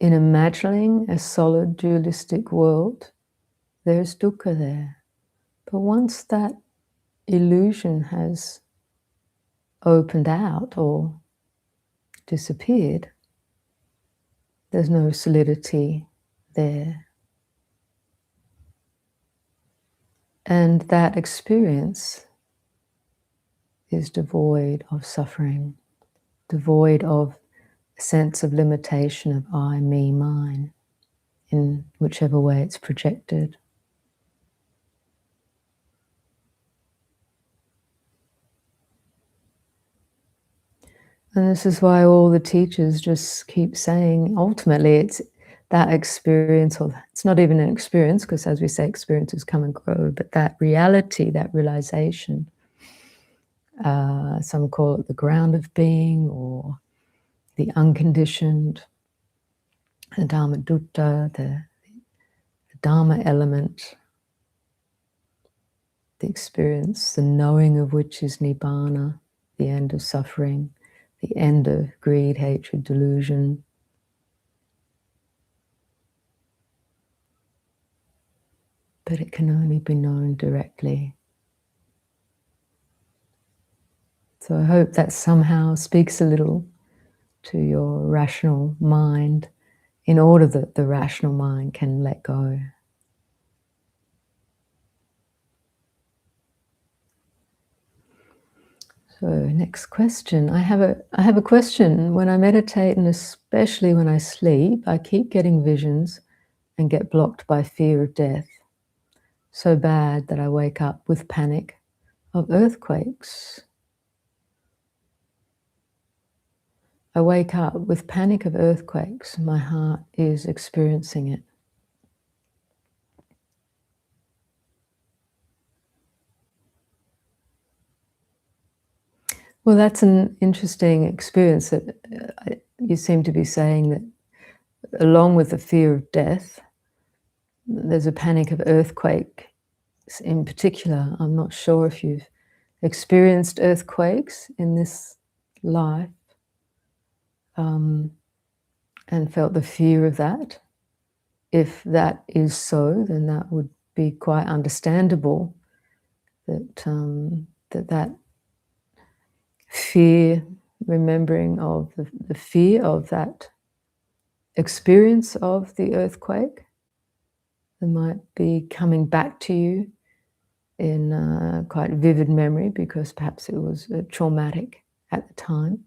in imagining a solid dualistic world, there's dukkha there. But once that illusion has opened out or disappeared, there's no solidity there. And that experience is devoid of suffering, devoid of a sense of limitation of I, me, mine, in whichever way it's projected. And this is why all the teachers just keep saying, ultimately, it's that experience, or it's not even an experience, because as we say, experiences come and go, but that reality, that realization, some call it the ground of being, or the unconditioned, the Dharma Dutta, the Dharma element, the experience, the knowing of which is Nibbana, the end of suffering, the end of greed, hatred, delusion. But it can only be known directly. So I hope that somehow speaks a little to your rational mind, in order that the rational mind can let go. So next question. I have a question. When I meditate, and especially when I sleep, I keep getting visions and get blocked by fear of death. So bad that I wake up with panic of earthquakes. I wake up with panic of earthquakes. My heart is experiencing it. Well, that's an interesting experience that you seem to be saying that along with the fear of death, there's a panic of earthquake in particular. I'm not sure if you've experienced earthquakes in this life and felt the fear of that. If that is so, then that would be quite understandable, that that fear, remembering of the fear of that experience of the earthquake, that might be coming back to you in quite vivid memory, because perhaps it was traumatic at the time.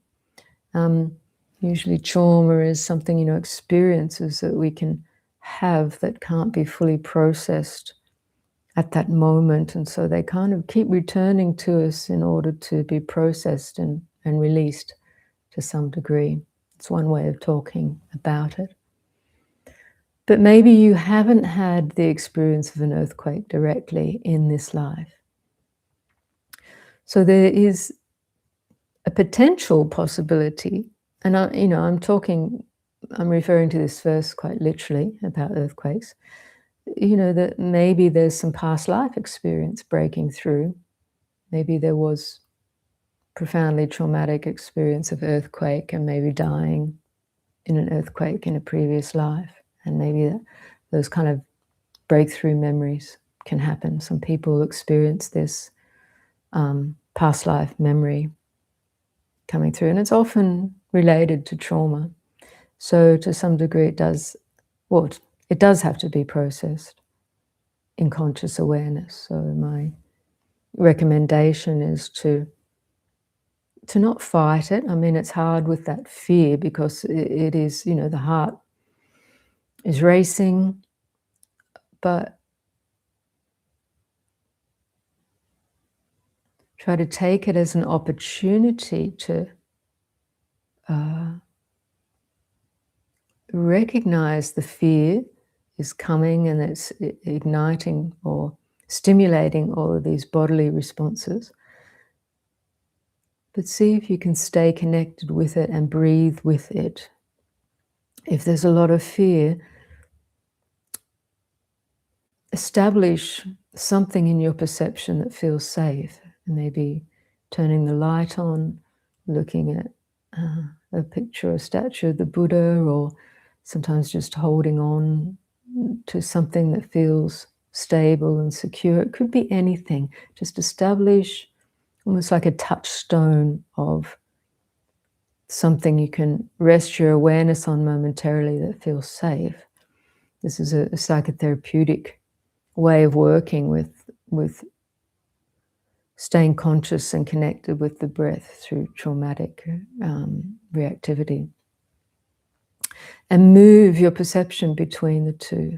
Usually trauma is something, experiences that we can have that can't be fully processed at that moment, and so they kind of keep returning to us in order to be processed and released to some degree. It's one way of talking about it. But maybe you haven't had the experience of an earthquake directly in this life. So there is a potential possibility, and I'm referring to this verse quite literally about earthquakes, that maybe there's some past life experience breaking through. Maybe there was profoundly traumatic experience of earthquake, and maybe dying in an earthquake in a previous life. And maybe those kind of breakthrough memories can happen. Some people experience this past life memory coming through, and it's often related to trauma. So to some degree it does have to be processed in conscious awareness. So my recommendation is to not fight it. I mean, it's hard with that fear, because it is, the heart is racing, but try to take it as an opportunity to recognize the fear is coming and it's igniting or stimulating all of these bodily responses. But see if you can stay connected with it and breathe with it. If there's a lot of fear, establish something in your perception that feels safe. Maybe turning the light on, looking at a picture or statue of the Buddha, or sometimes just holding on to something that feels stable and secure. It could be anything. Just establish almost like a touchstone of something you can rest your awareness on momentarily that feels safe. This is a psychotherapeutic way of working with staying conscious and connected with the breath through traumatic reactivity. And move your perception between the two.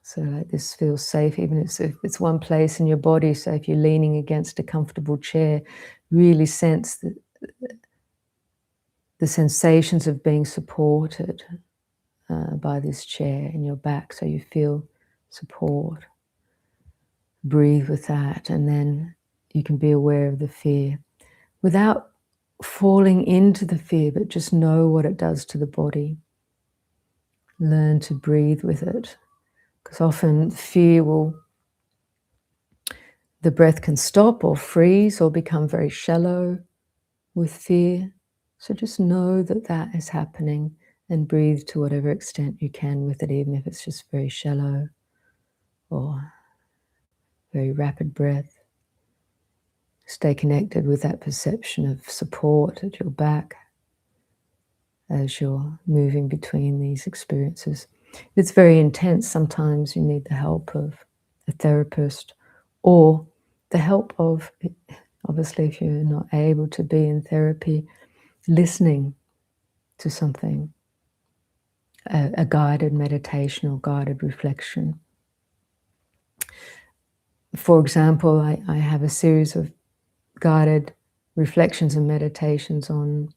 So like this feels safe, even if it's one place in your body. So if you're leaning against a comfortable chair, really sense the sensations of being supported by this chair in your back, so you feel support. Breathe with that, and then you can be aware of the fear without falling into the fear, but just know what it does to the body. Learn to breathe with it, because often fear the breath can stop or freeze or become very shallow with fear. So just know that that is happening and breathe to whatever extent you can with it, even if it's just very shallow or very rapid breath. Stay connected with that perception of support at your back as you're moving between these experiences. If it's very intense, sometimes you need the help of a therapist or the help of, obviously if you're not able to be in therapy, listening to something, a guided meditation or guided reflection. For example, I have a series of guided reflections and meditations on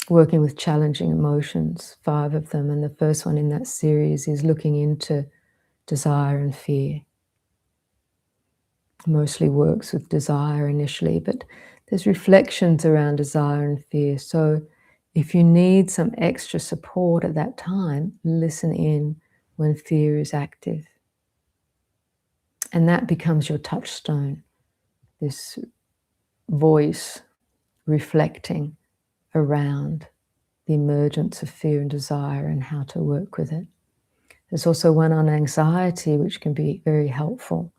working with challenging emotions, 5 of them, and the first one in that series is looking into desire and fear. Mostly works with desire initially, but there's reflections around desire and fear. So if you need some extra support at that time, listen in when fear is active. And that becomes your touchstone, this voice reflecting around the emergence of fear and desire and how to work with it. There's also one on anxiety, which can be very helpful.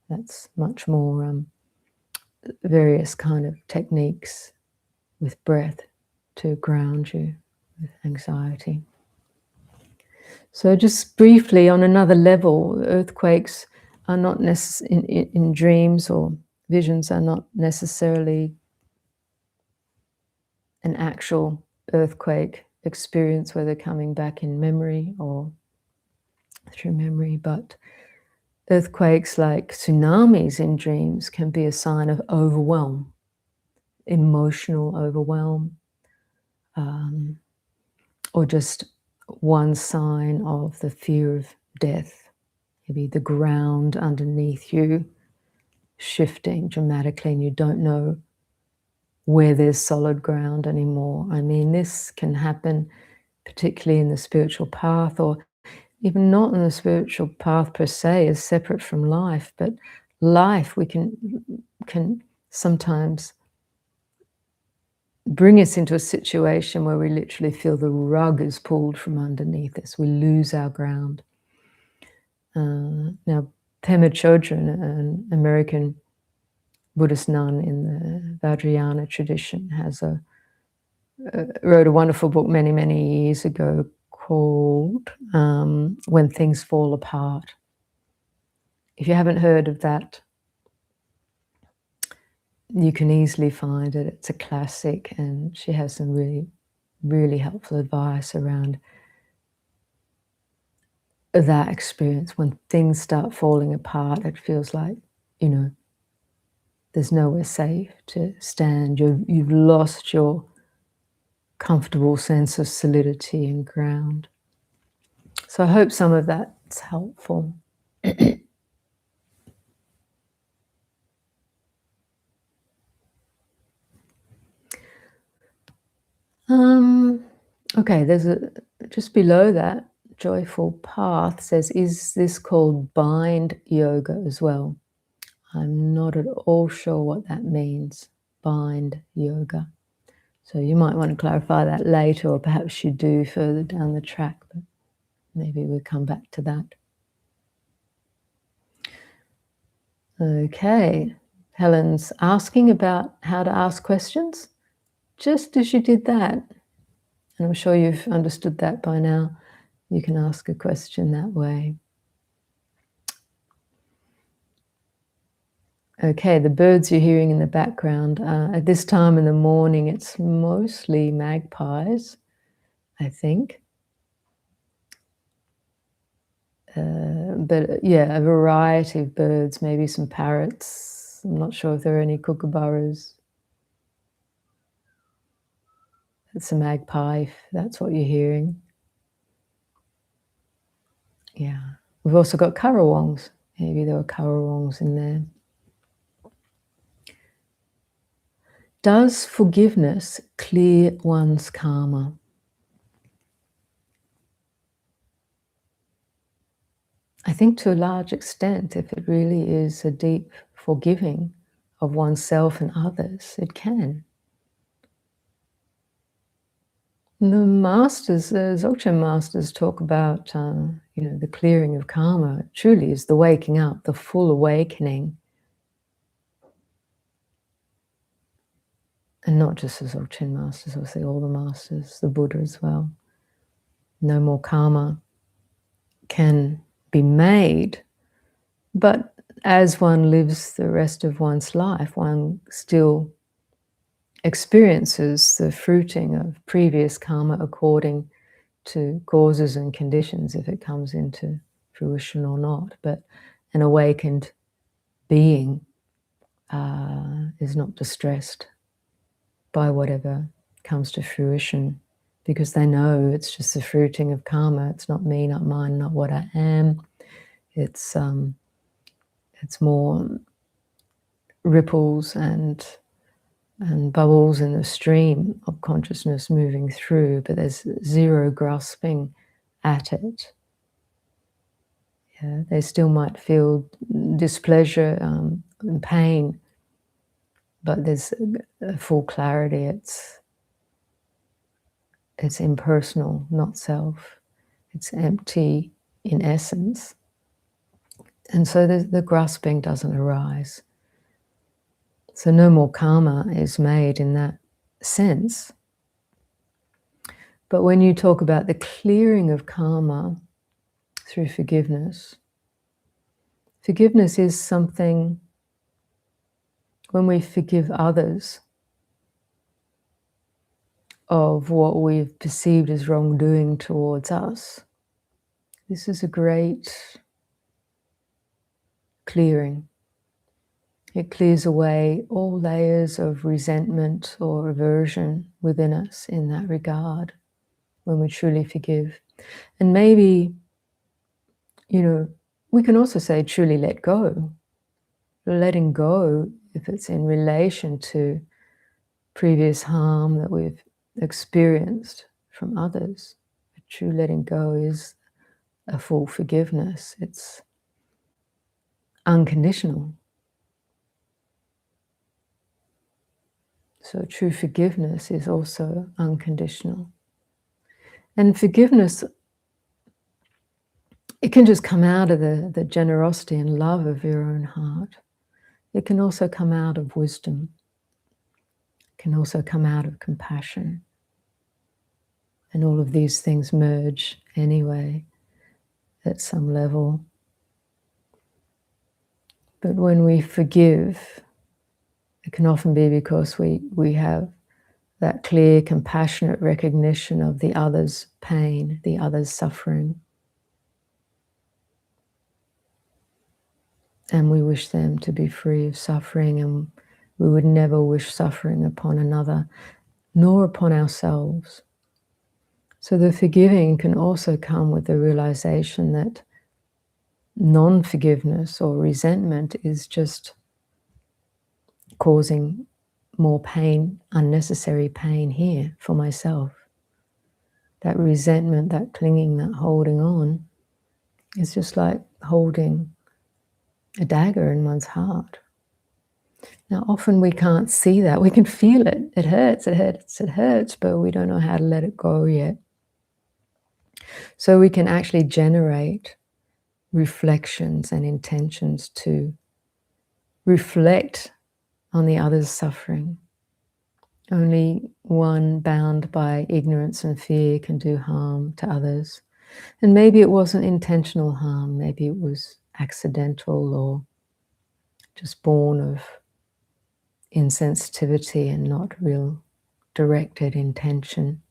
That's much more various kind of techniques with breath to ground you with anxiety. So just briefly, on another level, earthquakes are not in dreams or visions are not necessarily an actual earthquake experience where they're coming back in memory or through memory, but earthquakes like tsunamis in dreams can be a sign of overwhelm, emotional overwhelm, or just one sign of the fear of death. Maybe the ground underneath you shifting dramatically and you don't know where there's solid ground anymore. I mean, this can happen particularly in the spiritual path, or even not in the spiritual path per se as separate from life, but life we can sometimes bring us into a situation where we literally feel the rug is pulled from underneath us. We lose our ground. Now, Pema Chodron, an American Buddhist nun in the Vajrayana tradition, wrote a wonderful book many years ago called When Things Fall Apart. If you haven't heard of that, you can easily find it. It's a classic, and she has some really helpful advice around that experience. When things start falling apart, it feels like, there's nowhere safe to stand. You've lost your comfortable sense of solidity and ground. So I hope some of that's helpful. Okay, there's just below that, Joyful Path says, is this called bind yoga as well? I'm not at all sure what that means, bind yoga. So you might want to clarify that later, or perhaps you do further down the track, but maybe we'll come back to that. Okay, Helen's asking about how to ask questions, just as you did that. And I'm sure you've understood that by now. You can ask a question that way. Okay, the birds you're hearing in the background, at this time in the morning, it's mostly magpies, I think. But yeah, a variety of birds, maybe some parrots. I'm not sure if there are any kookaburras. It's a magpie, if that's what you're hearing. Yeah. We've also got currawongs. Maybe there were currawongs in there. Does forgiveness clear one's karma? I think to a large extent, if it really is a deep forgiving of oneself and others, it can. The masters, the Dzogchen masters talk about, the clearing of karma. It truly is the waking up, the full awakening. And not just the Dzogchen masters, I say all the masters, the Buddha as well. No more karma can be made, but as one lives the rest of one's life, one still experiences the fruiting of previous karma according to causes and conditions, if it comes into fruition or not. But an awakened being is not distressed by whatever comes to fruition, because they know it's just the fruiting of karma. It's not me, not mine, not what I am. It's more ripples and bubbles in the stream of consciousness moving through, but there's zero grasping at it. Yeah, they still might feel displeasure and pain, but there's a full clarity. It's impersonal, not self. It's empty in essence. And so the grasping doesn't arise. So no more karma is made in that sense. But when you talk about the clearing of karma through forgiveness, forgiveness is something, when we forgive others of what we've perceived as wrongdoing towards us, this is a great clearing. It clears away all layers of resentment or aversion within us in that regard, when we truly forgive. And maybe, we can also say truly let go. Letting go, if it's in relation to previous harm that we've experienced from others, a true letting go is a full forgiveness. It's unconditional. So true forgiveness is also unconditional. And forgiveness, it can just come out of the generosity and love of your own heart. It can also come out of wisdom. It can also come out of compassion. And all of these things merge anyway at some level. But when we forgive, it can often be because we have that clear, compassionate recognition of the other's pain, the other's suffering. And we wish them to be free of suffering, and We would never wish suffering upon another, nor upon ourselves. So the forgiving can also come with the realization that non-forgiveness or resentment is just causing more pain, unnecessary pain here for myself. That resentment, that clinging, that holding on is just like holding a dagger in one's heart. Now, often we can't see that. We can feel it. It hurts, it hurts, it hurts, but we don't know how to let it go yet. So we can actually generate reflections and intentions to reflect on the other's suffering. Only one bound by ignorance and fear can do harm to others. And maybe it wasn't intentional harm, maybe it was accidental or just born of insensitivity and not real directed intention.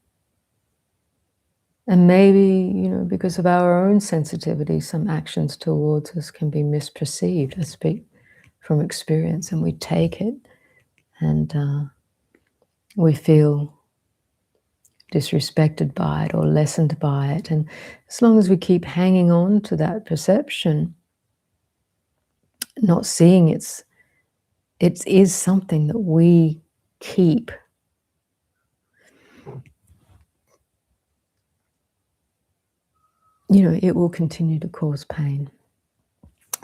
And maybe, because of our own sensitivity, some actions towards us can be misperceived. I speak from experience, and we take it and we feel disrespected by it or lessened by it. And as long as we keep hanging on to that perception, not seeing it is something that we keep. It will continue to cause pain.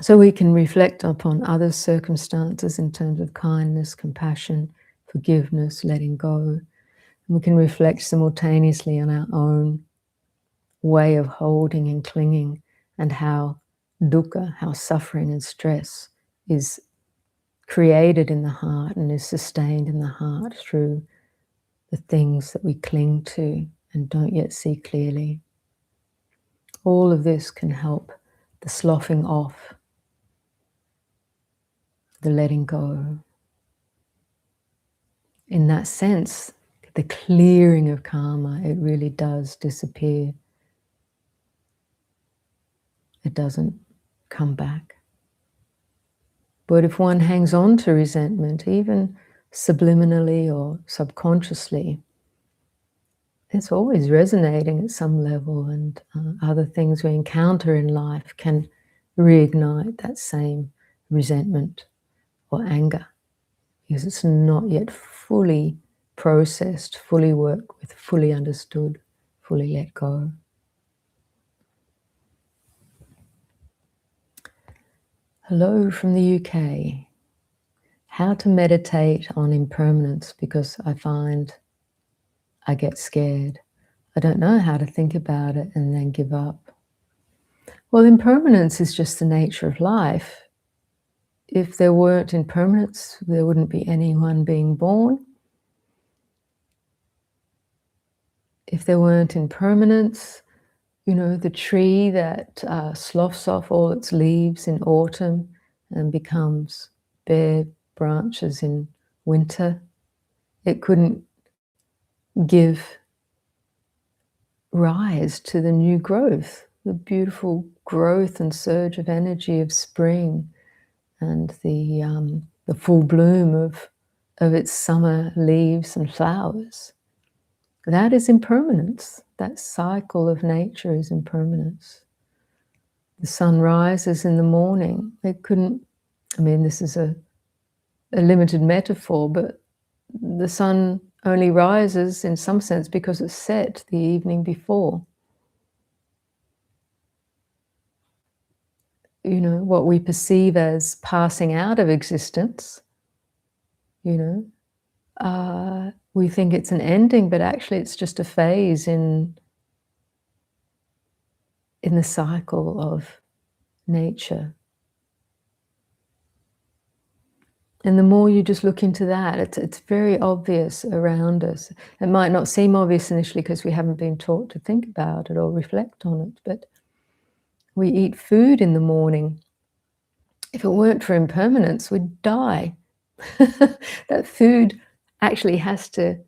So we can reflect upon other circumstances in terms of kindness, compassion, forgiveness, letting go. And we can reflect simultaneously on our own way of holding and clinging, and how dukkha, how suffering and stress is created in the heart and is sustained in the heart through the things that we cling to and don't yet see clearly. All of this can help the sloughing off, the letting go. In that sense, the clearing of karma, it really does disappear. It doesn't come back. But if one hangs on to resentment, even subliminally or subconsciously, it's always resonating at some level, and other things we encounter in life can reignite that same resentment or anger, because it's not yet fully processed, fully worked with, fully understood, fully let go. Hello from the UK. How to meditate on impermanence, because I find I get scared. I don't know how to think about it and then give up. Well, impermanence is just the nature of life. If there weren't impermanence, there wouldn't be anyone being born. If there weren't impermanence, the tree that sloughs off all its leaves in autumn and becomes bare branches in winter, it couldn't give rise to the new growth, the beautiful growth and surge of energy of spring, and the full bloom of its summer leaves and flowers. That is impermanence. That cycle of nature is impermanence. The sun rises in the morning. This is a limited metaphor, but the sun only rises in some sense because it's set the evening before. What we perceive as passing out of existence, we think it's an ending, but actually it's just a phase in the cycle of nature. And the more you just look into that, it's very obvious around us. It might not seem obvious initially because we haven't been taught to think about it or reflect on it, but we eat food in the morning. If it weren't for impermanence, we'd die. That food actually has to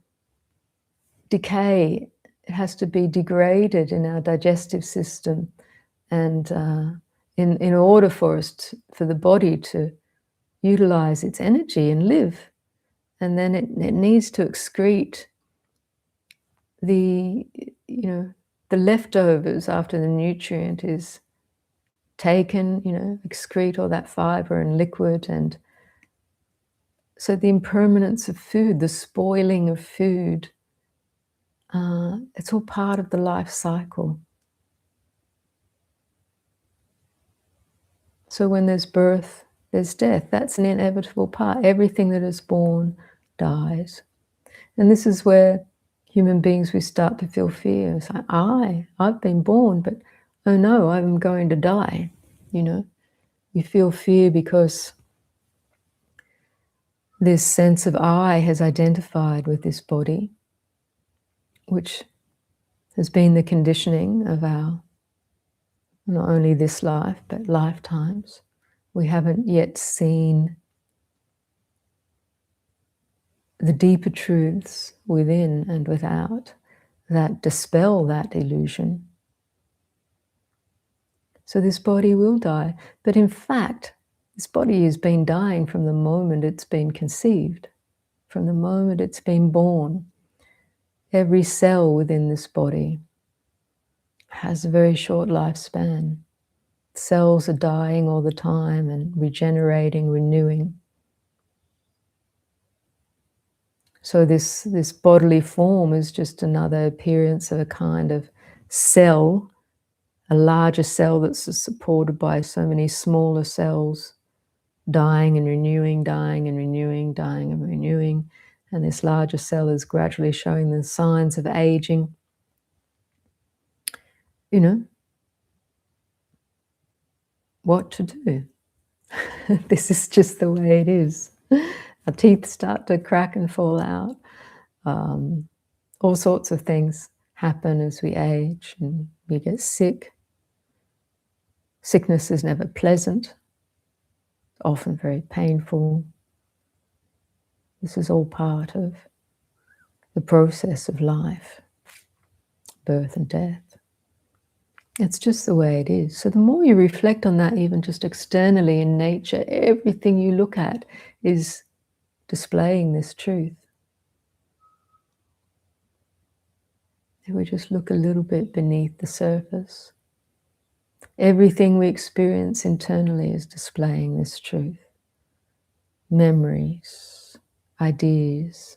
decay. It has to be degraded in our digestive system, and in order for the body to utilize its energy and live. and then it needs to excrete the, the leftovers after the nutrient is taken, excrete all that fiber and liquid. And so the impermanence of food, the spoiling of food, it's all part of the life cycle. So when there's birth, there's death. That's an inevitable part. Everything that is born dies. And this is where human beings, we start to feel fear. It's like, I've been born, but oh no, I'm going to die. You feel fear because this sense of I has identified with this body, which has been the conditioning of our, not only this life, but lifetimes. We haven't yet seen the deeper truths within and without that dispel that illusion. So this body will die. But in fact, this body has been dying from the moment it's been conceived, from the moment it's been born. Every cell within this body has a very short lifespan. Cells are dying all the time and regenerating, renewing. So this bodily form is just another appearance of a kind of cell, a larger cell that's supported by so many smaller cells, dying and renewing, dying and renewing, dying and renewing. And this larger cell is gradually showing the signs of aging. What to do. This is just the way it is. Our teeth start to crack and fall out. All sorts of things happen as we age and we get sick. Sickness is never pleasant, often very painful. This is all part of the process of life, birth and death. It's just the way it is. So the more you reflect on that, even just externally in nature, everything you look at is displaying this truth. If we just look a little bit beneath the surface, everything we experience internally is displaying this truth. Memories, ideas,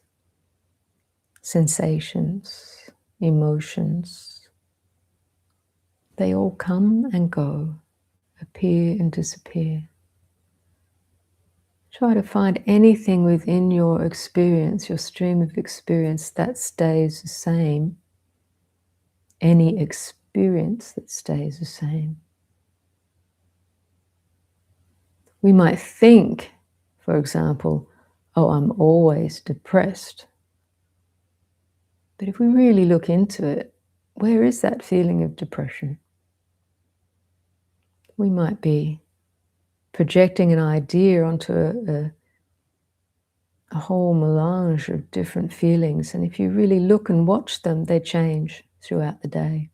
sensations, emotions, they all come and go, appear and disappear. Try to find anything within your experience, your stream of experience, that stays the same. Any experience that stays the same. We might think, for example, oh, I'm always depressed. But if we really look into it, where is that feeling of depression? We might be projecting an idea onto a whole melange of different feelings. And if you really look and watch them, they change throughout the day.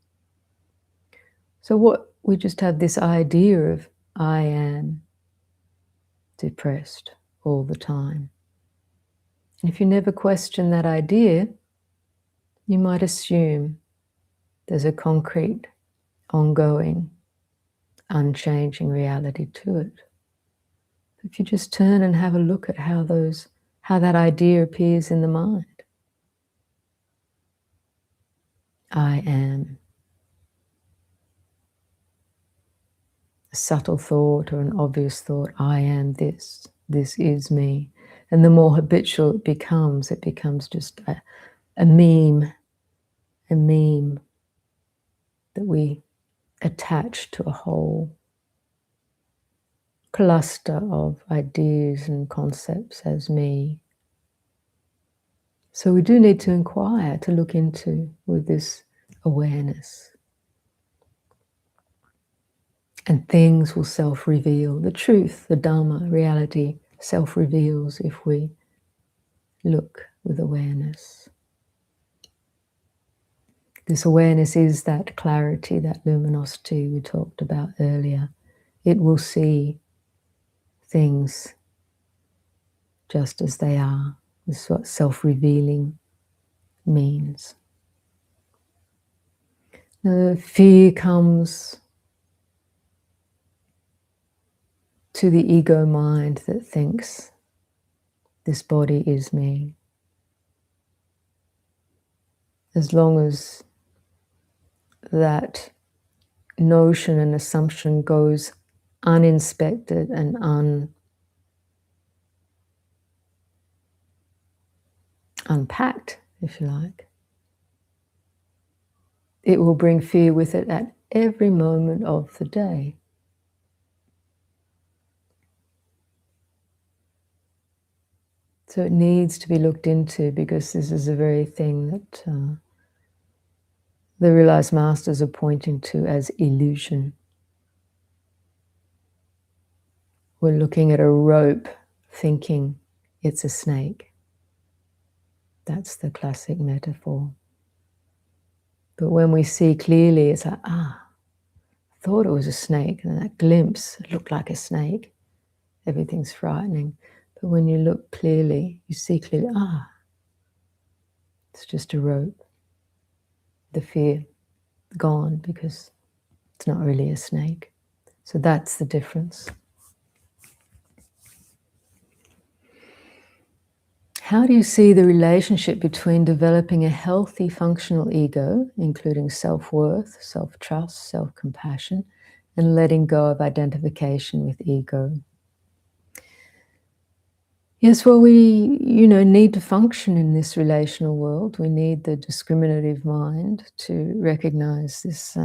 So what we just have this idea of I am depressed all the time. And if you never question that idea, you might assume there's a concrete, ongoing, unchanging reality to it. If you just turn and have a look at how that idea appears in the mind. I am. A subtle thought or an obvious thought, I am this. This is me. And the more habitual it becomes just a meme that we attach to a whole cluster of ideas and concepts as me. So we do need to inquire, to look into with this awareness. And things will self-reveal. The truth, the Dharma, reality self-reveals if we look with awareness. This awareness is that clarity, that luminosity we talked about earlier. It will see things just as they are, This is what self-revealing means. Now, fear comes to the ego mind that thinks this body is me. As long as that notion and assumption goes uninspected and unpacked, if you like, it will bring fear with it at every moment of the day. So it needs to be looked into, because this is the very thing that the realized masters are pointing to as illusion. We're looking at a rope thinking it's a snake. That's the classic metaphor. But when we see clearly, it's like, I thought it was a snake, and that glimpse, it looked like a snake. Everything's frightening. But when you look clearly, you see clearly, it's just a rope. The fear gone, because it's not really a snake. So that's the difference. How do you see the relationship between developing a healthy functional ego, including self-worth, self-trust, self-compassion, and letting go of identification with ego? Yes, well, we, need to function in this relational world. We need the discriminative mind to recognize this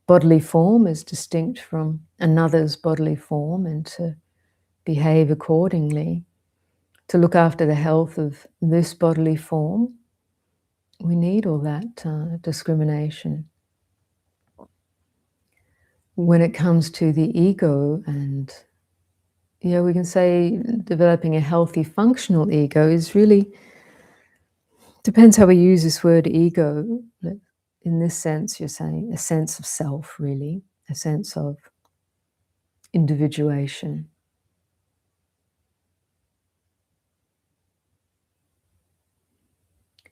bodily form as distinct from another's bodily form, and to behave accordingly. To look after the health of this bodily form, we need all that discrimination. When it comes to the ego, and we can say developing a healthy functional ego is really, depends how we use this word ego. In this sense, you're saying a sense of self, really, a sense of individuation.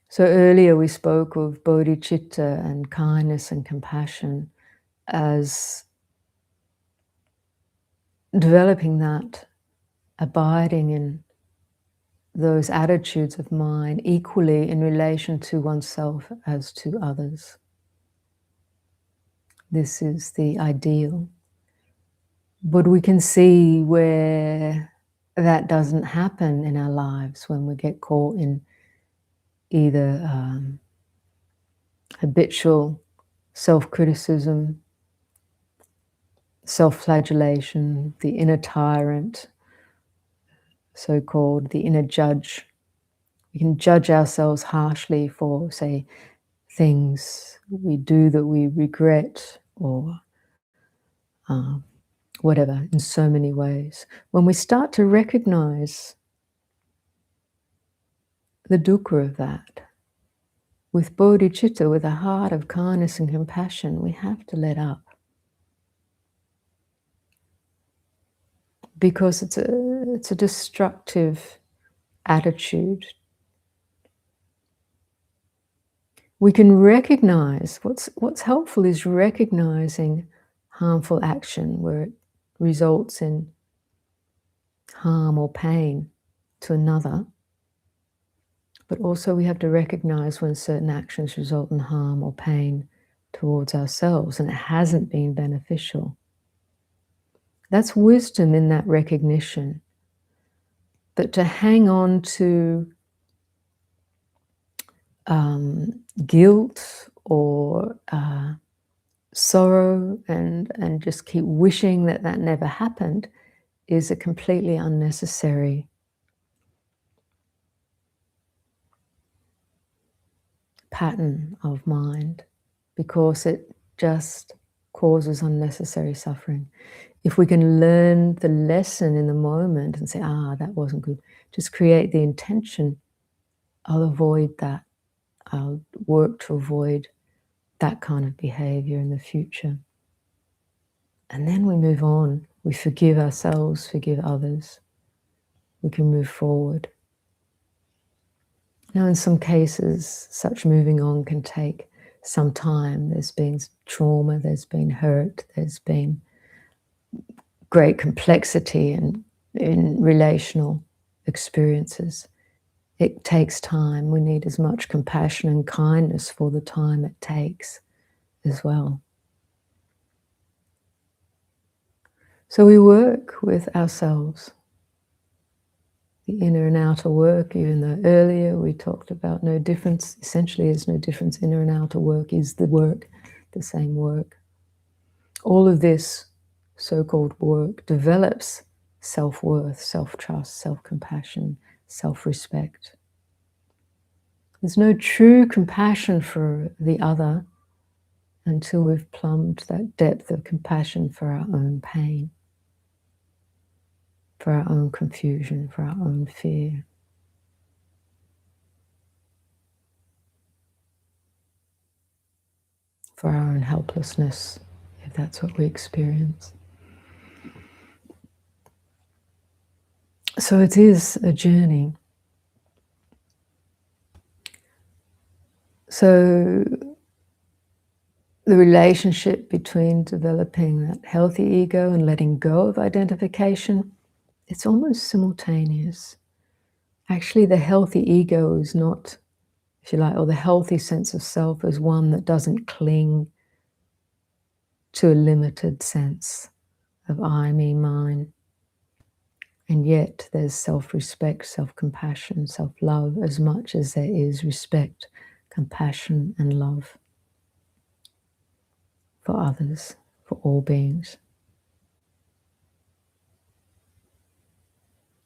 So earlier we spoke of bodhicitta and kindness and compassion as developing that, abiding in those attitudes of mind equally in relation to oneself as to others. This is the ideal. But we can see where that doesn't happen in our lives, when we get caught in either habitual self-criticism, self-flagellation, the inner tyrant, so-called the inner judge. We can judge ourselves harshly for, say, things we do that we regret, or whatever, in so many ways. When we start to recognize the dukkha of that, with bodhicitta, with a heart of kindness and compassion, we have to let up. Because it's a destructive attitude. We can recognize, what's helpful is recognizing harmful action where it results in harm or pain to another. But also we have to recognize when certain actions result in harm or pain towards ourselves and it hasn't been beneficial. That's wisdom in that recognition. But to hang on to guilt or sorrow and just keep wishing that never happened is a completely unnecessary pattern of mind, because it just causes unnecessary suffering. If we can learn the lesson in the moment and say, that wasn't good, just create the intention, I'll avoid that. I'll work to avoid that kind of behavior in the future. And then we move on. We forgive ourselves, forgive others. We can move forward. Now, in some cases, such moving on can take some time. There's been trauma, there's been hurt, there's been great complexity in relational experiences. It takes time. We need as much compassion and kindness for the time it takes as well. So we work with ourselves. The inner and outer work, even though earlier we talked about no difference, essentially there's no difference. Inner and outer work is the work, the same work. All of this so-called work develops self-worth, self-trust, self-compassion, self-respect. There's no true compassion for the other until we've plumbed that depth of compassion for our own pain, for our own confusion, for our own fear. For our own helplessness, if that's what we experience. So it is a journey. So the relationship between developing that healthy ego and letting go of identification, it's almost simultaneous. Actually, the healthy ego is not, if you like, or the healthy sense of self is one that doesn't cling to a limited sense of I, me, mine. And yet there's self-respect, self-compassion, self-love as much as there is respect, compassion, and love for others, for all beings.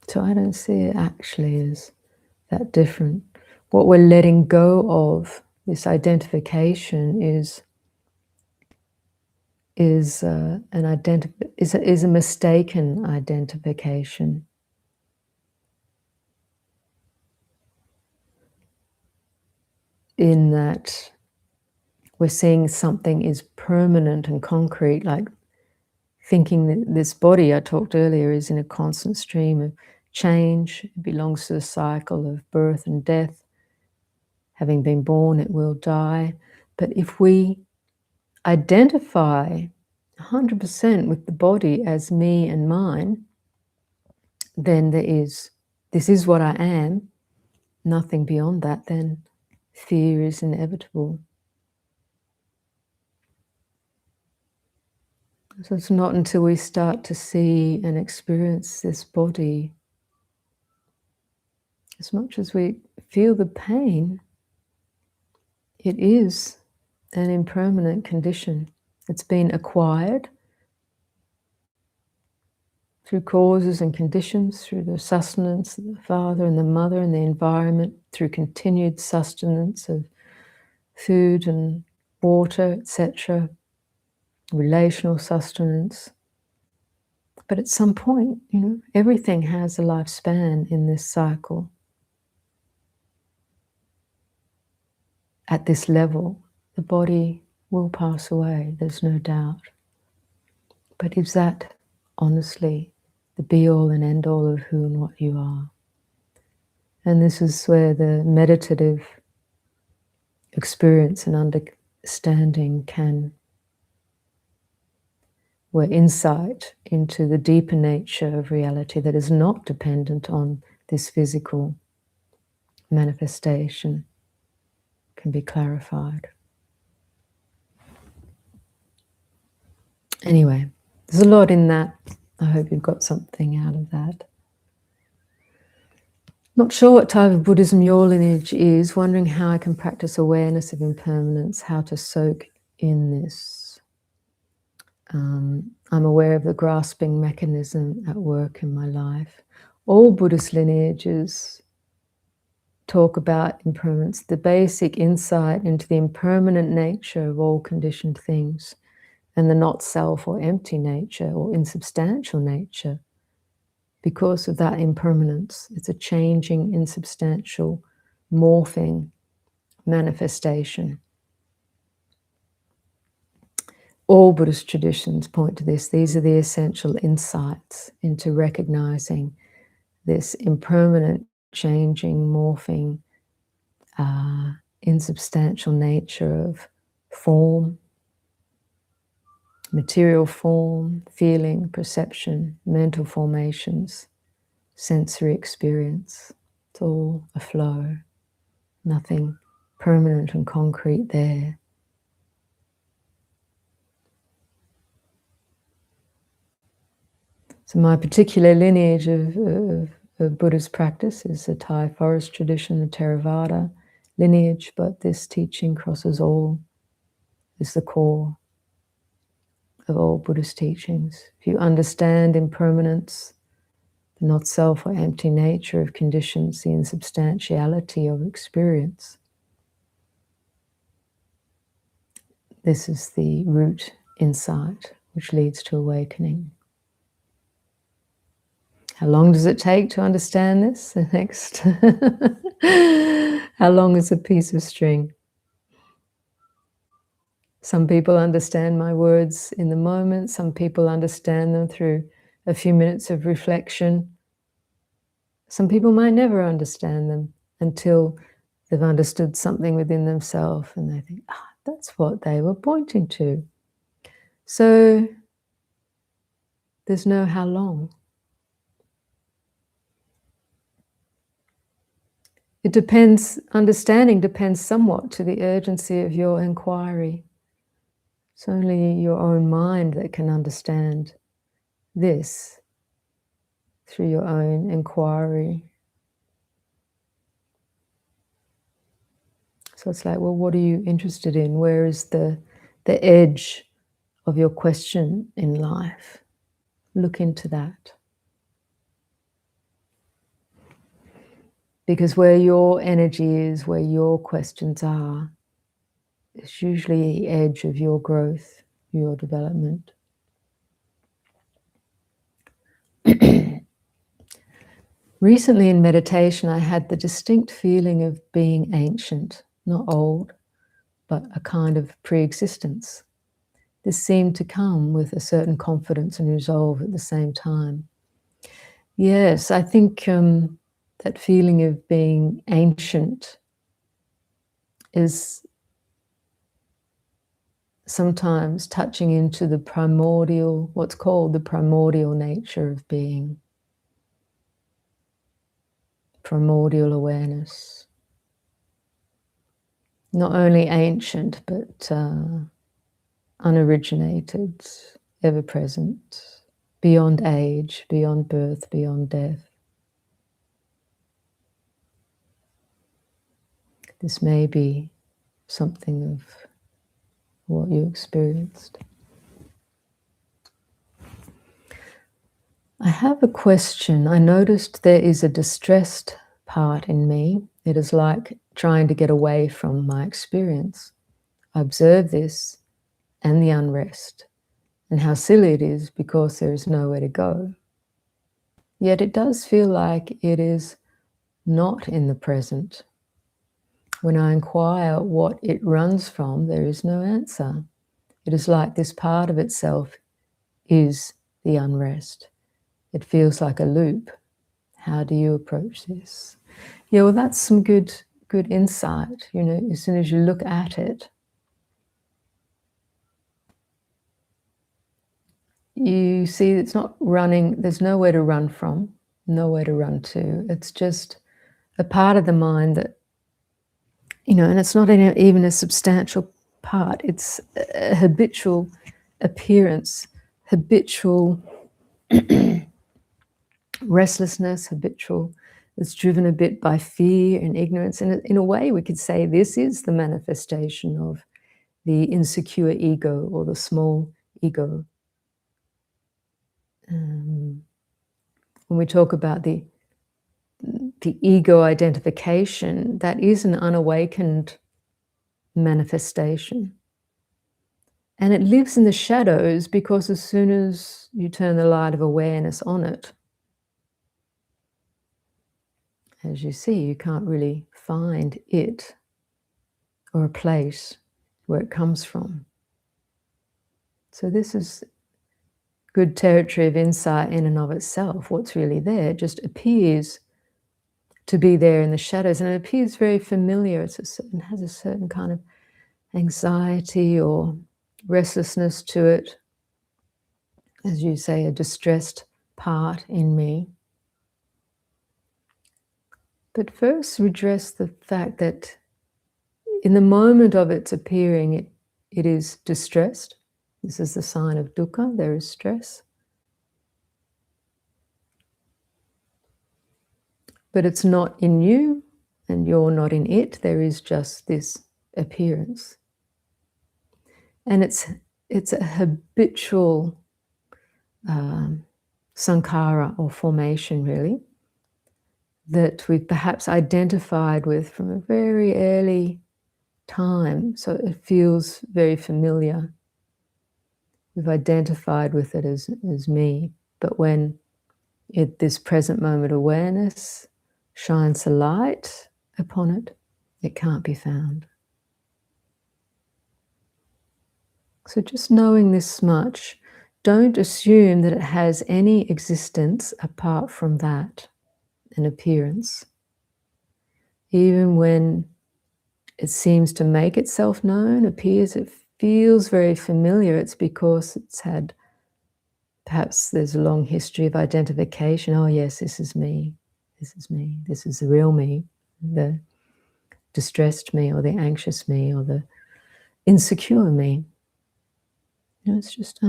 So I don't see it actually as that different. What we're letting go of, this identification, is a mistaken identification. In that we're seeing something is permanent and concrete, like thinking that this body I talked earlier is in a constant stream of change. It belongs to the cycle of birth and death. Having been born, it will die. But if we identify 100% with the body as me and mine, then this is what I am, nothing beyond that, then fear is inevitable. So it's not until we start to see and experience this body, as much as we feel the pain, it is an impermanent condition. It's been acquired through causes and conditions, through the sustenance of the father and the mother and the environment, through continued sustenance of food and water, etc., relational sustenance. But at some point, everything has a lifespan in this cycle. At this level, the body will pass away, there's no doubt. But is that honestly the be-all and end-all of who and what you are? And this is where the meditative experience and understanding where insight into the deeper nature of reality that is not dependent on this physical manifestation can be clarified. Anyway, there's a lot in that. I hope you've got something out of that. Not sure what type of Buddhism your lineage is, wondering how I can practice awareness of impermanence, how to soak in this. I'm aware of the grasping mechanism at work in my life. All Buddhist lineages talk about impermanence, the basic insight into the impermanent nature of all conditioned things, and the not self or empty nature or insubstantial nature. Because of that impermanence, it's a changing, insubstantial, morphing manifestation. All Buddhist traditions point to this. These are the essential insights into recognizing this impermanent, changing, morphing insubstantial nature of form, material form, feeling, perception, mental formations, sensory experience. It's all a flow, nothing permanent and concrete there. So my particular lineage of Buddhist practice is the Thai forest tradition, the Theravada lineage, but this teaching crosses all, is the core of all Buddhist teachings. If you understand impermanence, the not self or empty nature of conditions, the insubstantiality of experience, this is the root insight which leads to awakening. How long does it take to understand this? The next. How long is a piece of string? Some people understand my words in the moment. Some people understand them through a few minutes of reflection. Some people might never understand them until they've understood something within themselves and they think, that's what they were pointing to. So there's no how long. It depends, understanding depends somewhat to the urgency of your inquiry. It's only your own mind that can understand this through your own inquiry. So it's like, well, what are you interested in? Where is the edge of your question in life? Look into that. Because where your energy is, where your questions are, it's usually the edge of your growth, your development. Recently in meditation, I had the distinct feeling of being ancient, not old, but a kind of pre-existence. This seemed to come with a certain confidence and resolve at the same time. Yes, I think that feeling of being ancient is sometimes touching into the primordial, what's called the primordial nature of being. Primordial awareness. Not only ancient, but unoriginated, ever-present, beyond age, beyond birth, beyond death. This may be something of what you experienced. I have a question. I noticed there is a distressed part in me. It is like trying to get away from my experience. I observe this and the unrest, and how silly it is because there is nowhere to go. Yet it does feel like it is not in the present. When I inquire what it runs from, there is no answer. It is like this part of itself is the unrest. It feels like a loop. How do you approach this? Yeah, well, that's some good insight. You know, as soon as you look at it, you see it's not running, there's nowhere to run from, nowhere to run to. It's just a part of the mind that, you know, and it's not even a substantial part. It's a habitual appearance, habitual restlessness, habitual. It's driven a bit by fear and ignorance. And in a way, we could say this is the manifestation of the insecure ego or the small ego. When we talk about the ego identification, that is an unawakened manifestation. And it lives in the shadows because as soon as you turn the light of awareness on it, as you see, you can't really find it or a place where it comes from. So this is good territory of insight in and of itself. What's really there just appears to be there in the shadows, and it appears very familiar. It has a certain kind of anxiety or restlessness to it, as you say, a distressed part in me. But first redress the fact that in the moment of its appearing, it is distressed. This is the sign of dukkha, there is stress. But it's not in you, and you're not in it. There is just this appearance. And it's a habitual sankhara, or formation, really, that we've perhaps identified with from a very early time, so it feels very familiar. We've identified with it as me, but when this present moment awareness shines a light upon it, it can't be found. So just knowing this much, don't assume that it has any existence apart from that, an appearance. Even when it seems to make itself known, it feels very familiar, it's because it's had, perhaps there's a long history of identification. Oh yes, this is me, this is me, this is the real me, the distressed me, or the anxious me, or the insecure me. It's just,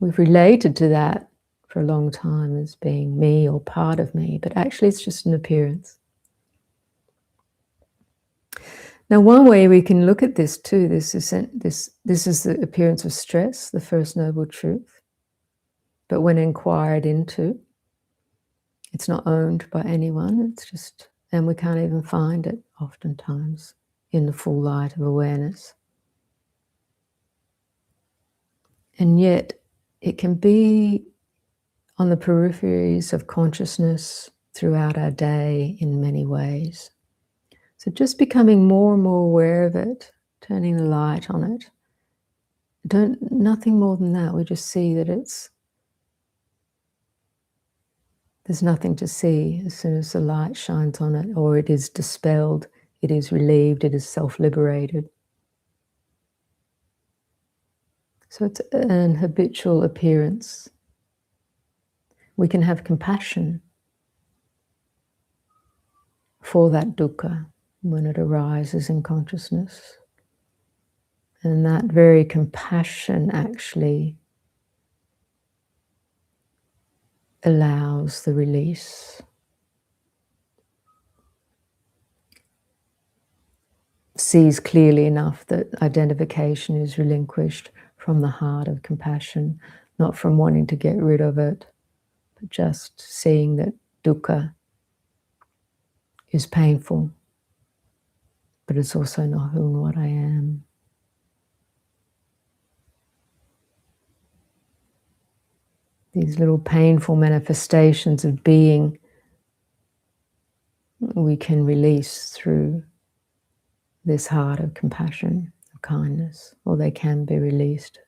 we've related to that for a long time as being me or part of me, but actually it's just an appearance. Now, one way we can look at this too, this is the appearance of stress, the first noble truth. But when inquired into, it's not owned by anyone, it's just, and we can't even find it oftentimes in the full light of awareness. And yet it can be on the peripheries of consciousness throughout our day in many ways. So just becoming more and more aware of it, turning the light on it. Nothing more than that. We just see that there's nothing to see as soon as the light shines on it, or it is dispelled, it is relieved, it is self-liberated. So it's an habitual appearance. We can have compassion for that dukkha when it arises in consciousness. And that very compassion actually allows the release. Sees clearly enough that identification is relinquished from the heart of compassion, not from wanting to get rid of it, but just seeing that dukkha is painful, but it's also not who and what I am. These little painful manifestations of being, we can release through this heart of compassion, of kindness, or they can be released,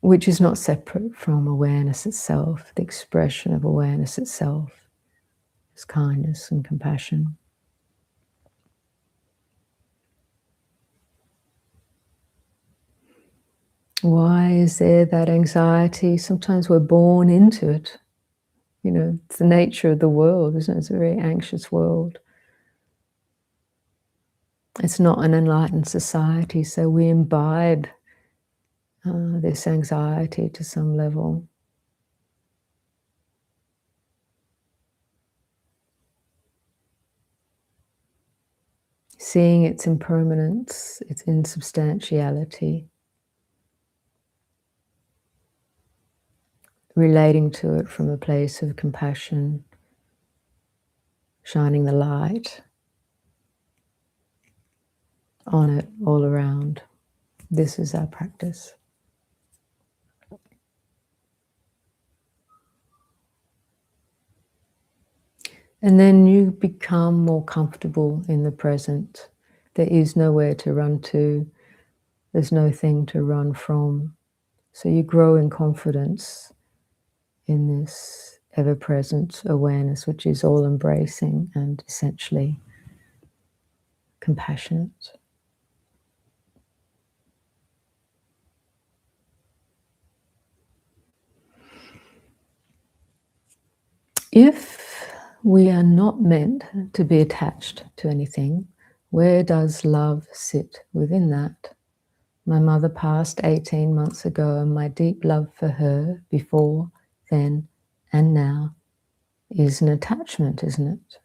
which is not separate from awareness itself. The expression of awareness itself is kindness and compassion. Why is there that anxiety? Sometimes we're born into it. It's the nature of the world, isn't it? It's a very anxious world. It's not an enlightened society, so we imbibe this anxiety to some level. Seeing its impermanence, its insubstantiality, relating to it from a place of compassion, shining the light on it all around. This is our practice. And then you become more comfortable in the present. There is nowhere to run to. There's no thing to run from. So you grow in confidence in this ever-present awareness, which is all-embracing and essentially compassionate. If we are not meant to be attached to anything, where does love sit within that? My mother passed 18 months ago, and my deep love for her before, then, and now is an attachment, isn't it?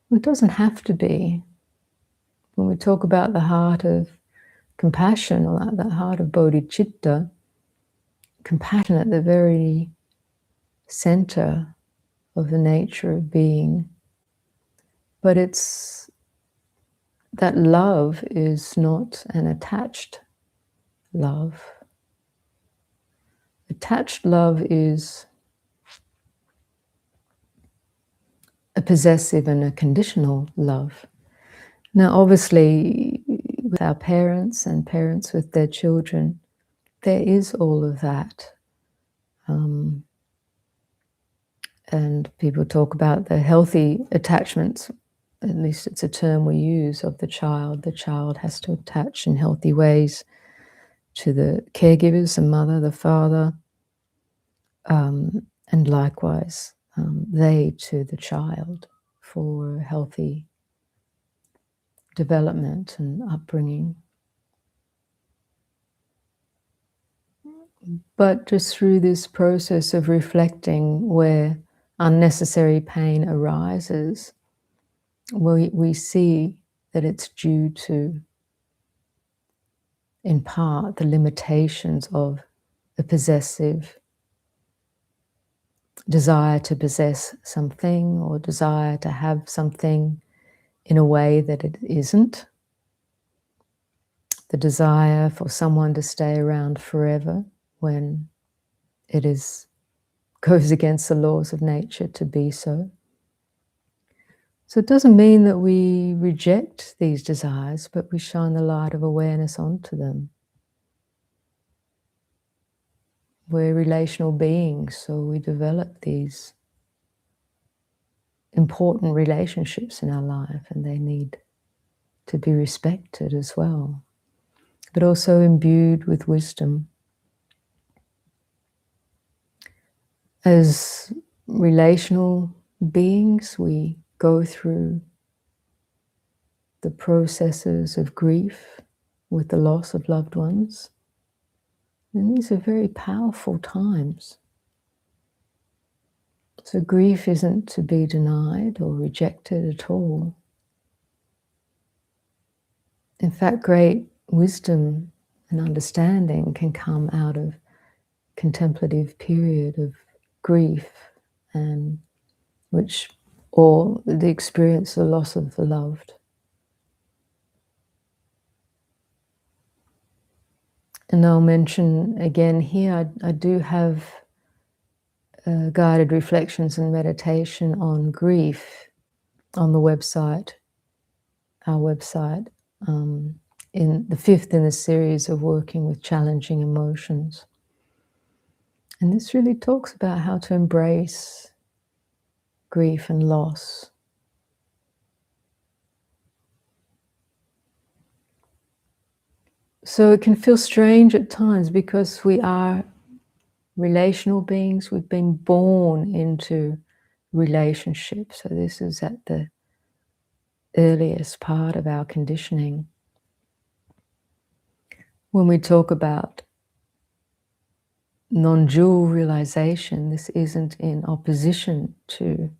Well, it doesn't have to be. When we talk about the heart of compassion, or the heart of bodhicitta, compassion at the very center of the nature of being. But it's that love is not an attached love. Attached love is a possessive and a conditional love. Now, obviously, with our parents and parents with their children, there is all of that. And people talk about the healthy attachments, at least it's a term we use, of the child. The child has to attach in healthy ways to the caregivers, the mother, the father, and likewise, they to the child for healthy development and upbringing. But just through this process of reflecting where unnecessary pain arises, we see that it's due to, in part, the limitations of a possessive desire to possess something, or desire to have something in a way that it isn't. The desire for someone to stay around forever when it goes against the laws of nature to be so. So it doesn't mean that we reject these desires, but we shine the light of awareness onto them. We're relational beings, so we develop these important relationships in our life, and they need to be respected as well, but also imbued with wisdom. As relational beings, we go through the processes of grief with the loss of loved ones. And these are very powerful times. So grief isn't to be denied or rejected at all. In fact, great wisdom and understanding can come out of contemplative period of grief, and or the experience of loss of the loved. And I'll mention again here, I do have guided reflections and meditation on grief on the website, our website, in the 5th in the series of working with challenging emotions. And this really talks about how to embrace grief and loss. So it can feel strange at times because we are relational beings. We've been born into relationships. So this is at the earliest part of our conditioning. When we talk about non-dual realization, this isn't in opposition to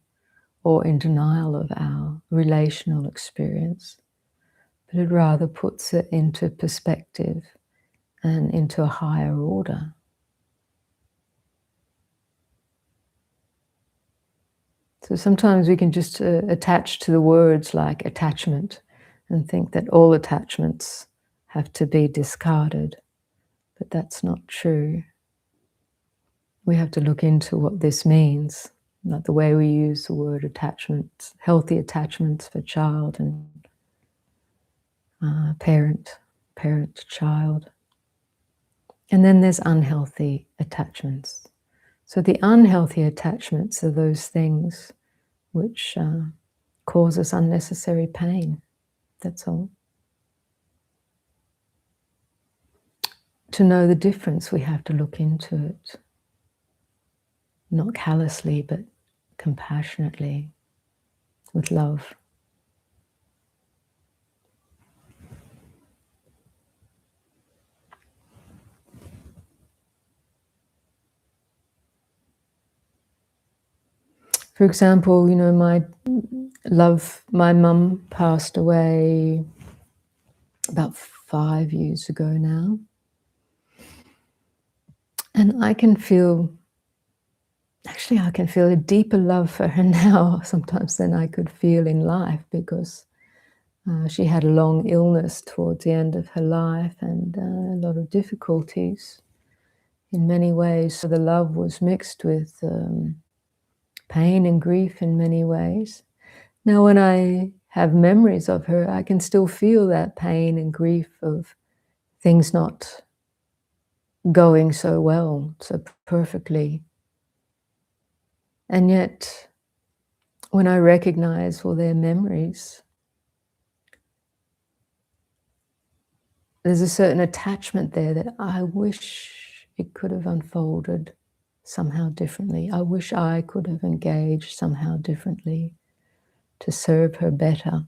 or in denial of our relational experience, but it rather puts it into perspective and into a higher order. So sometimes we can just attach to the words like attachment and think that all attachments have to be discarded, but that's not true. We have to look into what this means, like the way we use the word attachments, healthy attachments for child and parent to child. And then there's unhealthy attachments. So the unhealthy attachments are those things which cause us unnecessary pain. That's all. To know the difference, we have to look into it. Not callously, but compassionately, with love. For example, my mum passed away about 5 years ago now. And I can feel a deeper love for her now sometimes than I could feel in life, because she had a long illness towards the end of her life and a lot of difficulties in many ways. So the love was mixed with pain and grief in many ways. Now, when I have memories of her, I can still feel that pain and grief of things not going so well, so perfectly. And yet, when I recognize, well, they're memories, there's a certain attachment there that I wish it could have unfolded somehow differently. I wish I could have engaged somehow differently to serve her better.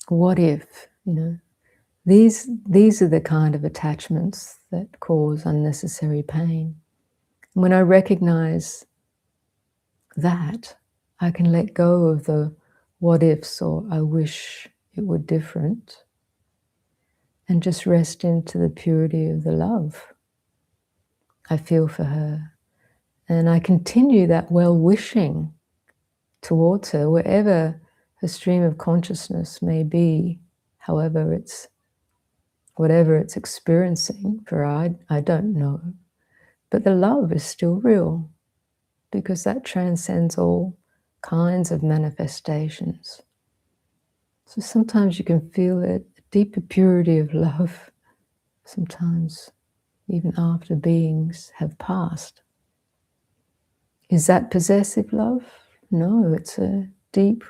What if, these are the kind of attachments that cause unnecessary pain. And when I recognize that, I can let go of the what ifs or I wish it were different, and just rest into the purity of the love I feel for her. And I continue that well-wishing towards her, wherever her stream of consciousness may be, whatever it's experiencing, for I don't know. But the love is still real, because that transcends all kinds of manifestations. So sometimes you can feel a deeper purity of love, sometimes even after beings have passed. Is that possessive love? No, it's a deep,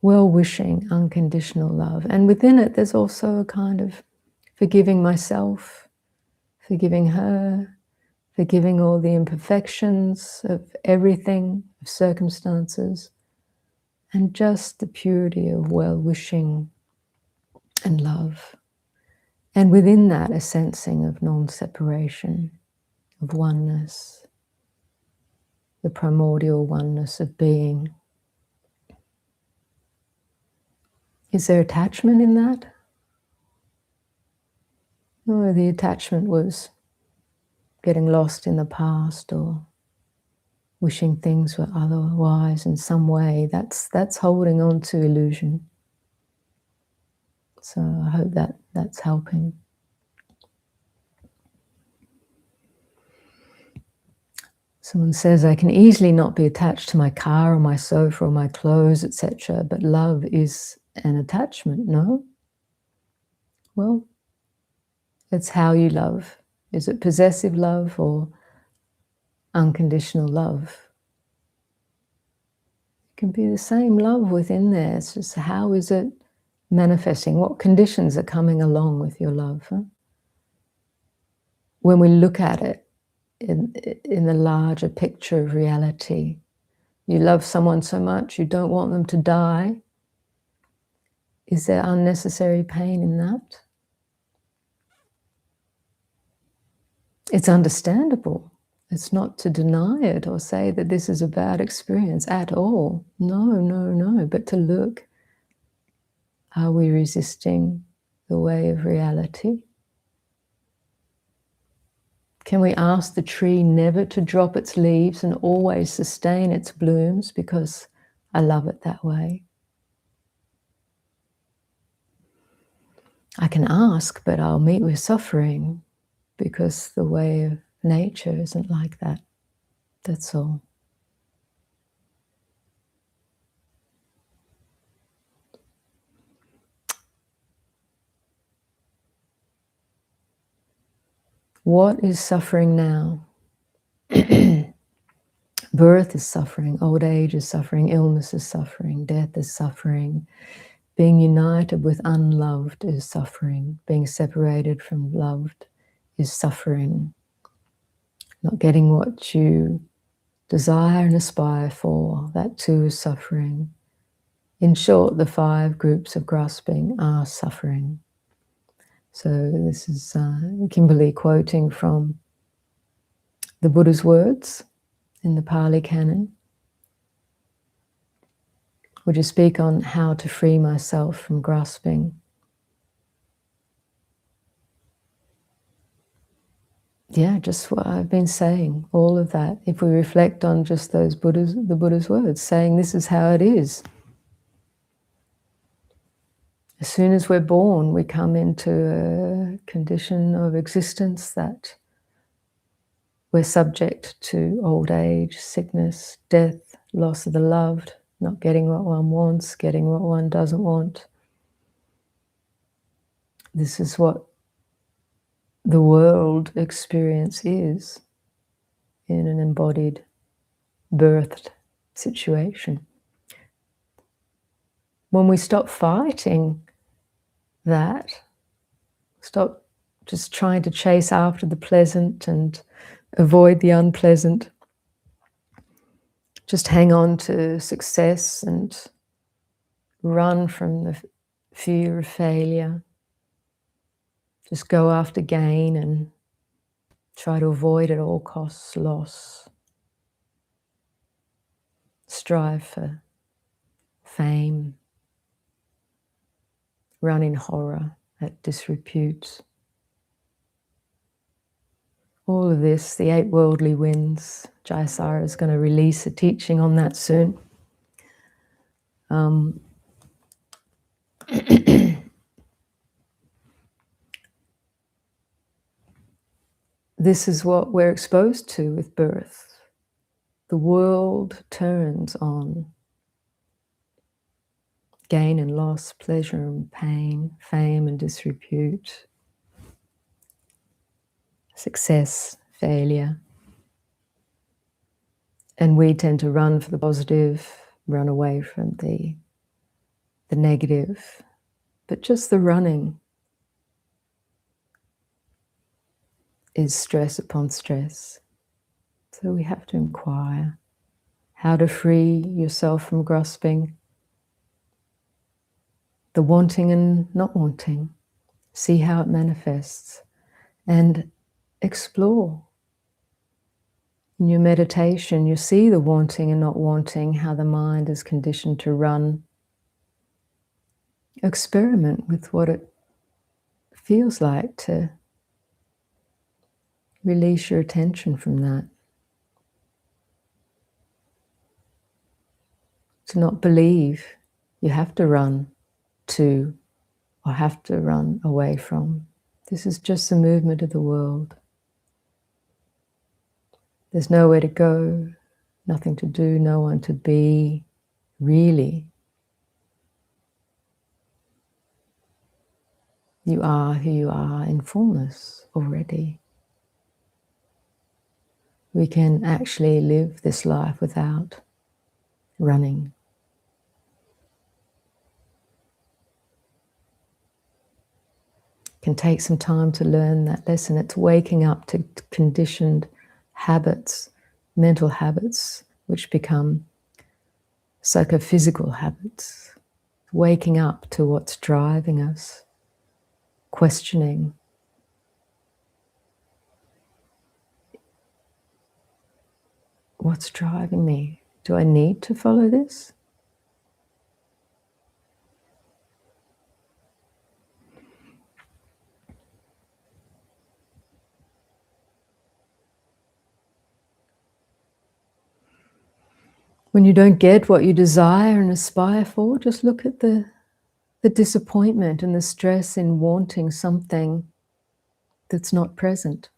well-wishing, unconditional love. And within it, there's also a kind of forgiving myself, forgiving her, forgiving all the imperfections of everything, of circumstances, and just the purity of well-wishing and love. And within that, a sensing of non-separation, of oneness, the primordial oneness of being. Is there attachment in that? No, the attachment was getting lost in the past or wishing things were otherwise in some way. That's holding on to illusion. So I hope that's helping. Someone says, I can easily not be attached to my car or my sofa or my clothes, etc., but love is an attachment, no? Well, it's how you love. Is it possessive love or unconditional love? It can be the same love within there. It's just how is it manifesting? What conditions are coming along with your love? Huh? When we look at it in the larger picture of reality, you love someone so much you don't want them to die. Is there unnecessary pain in that? It's understandable. It's not to deny it or say that this is a bad experience at all. No, no, no. But to look, are we resisting the way of reality? Can we ask the tree never to drop its leaves and always sustain its blooms because I love it that way? I can ask, but I'll meet with suffering because the way of nature isn't like that. That's all. What is suffering now? Birth is suffering, old age is suffering, illness is suffering, death is suffering. Being united with unloved is suffering. Being separated from loved is suffering. Not getting what you desire and aspire for, that too is suffering. In short, the 5 groups of grasping are suffering. So this is Kimberly quoting from the Buddha's words in the Pali Canon. Would you speak on how to free myself from grasping? Yeah, just what I've been saying, all of that. If we reflect on just those the Buddha's words, saying this is how it is. As soon as we're born, we come into a condition of existence that we're subject to old age, sickness, death, loss of the loved, not getting what one wants, getting what one doesn't want. This is what the world experience is in an embodied, birthed situation. When we stop fighting that, stop just trying to chase after the pleasant and avoid the unpleasant, just hang on to success and run from the fear of failure, just go after gain and try to avoid at all costs loss, strive for fame, run in horror at disrepute. All of this, the 8 worldly winds, Jayasara is going to release a teaching on that soon. This is what we're exposed to with birth. The world turns on gain and loss, pleasure and pain, fame and disrepute, success, failure. And we tend to run for the positive, run away from the negative. But just the running is stress upon stress. So we have to inquire how to free yourself from grasping, the wanting and not wanting. See how it manifests and explore. In your meditation, you see the wanting and not wanting, how the mind is conditioned to run. Experiment with what it feels like to release your attention from that. To not believe you have to run to or have to run away from. This is just the movement of the world. There's nowhere to go, nothing to do, no one to be, really. You are who you are in fullness already. We can actually live this life without running. It can take some time to learn that lesson. It's waking up to conditioned habits, mental habits, which become psychophysical habits. Waking up to what's driving us, questioning. What's driving me? Do I need to follow this? When you don't get what you desire and aspire for, just look at the disappointment and the stress in wanting something that's not present.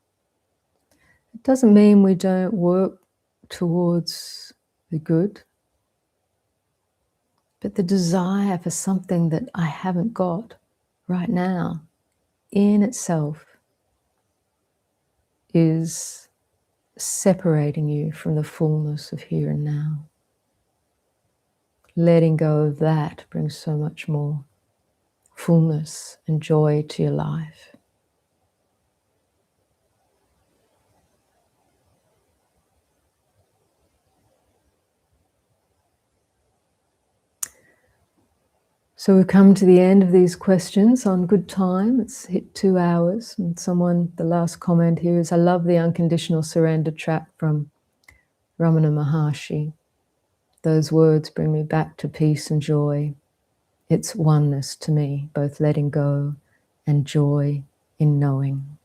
It doesn't mean we don't work towards the good, but the desire for something that I haven't got right now in itself is separating you from the fullness of here and now. Letting go of that brings so much more fullness and joy to your life. So we've come to the end of these questions on good time. It's hit 2 hours. And the last comment here is, I love the unconditional surrender track from Ramana Maharshi. Those words bring me back to peace and joy. It's oneness to me, both letting go and joy in knowing.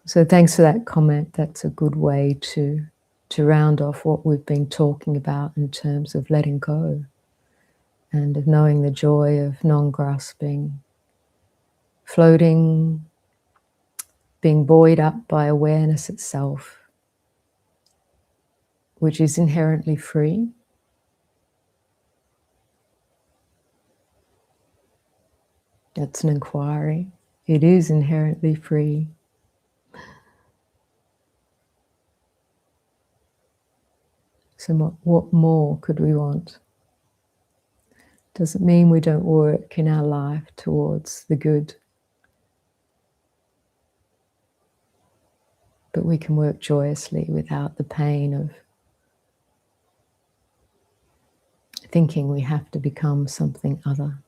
So thanks for that comment. That's a good way to round off what we've been talking about in terms of letting go and of knowing the joy of non-grasping, floating, being buoyed up by awareness itself, which is inherently free. That's an inquiry. It is inherently free. So what more could we want? Doesn't mean we don't work in our life towards the good. But we can work joyously without the pain of thinking we have to become something other.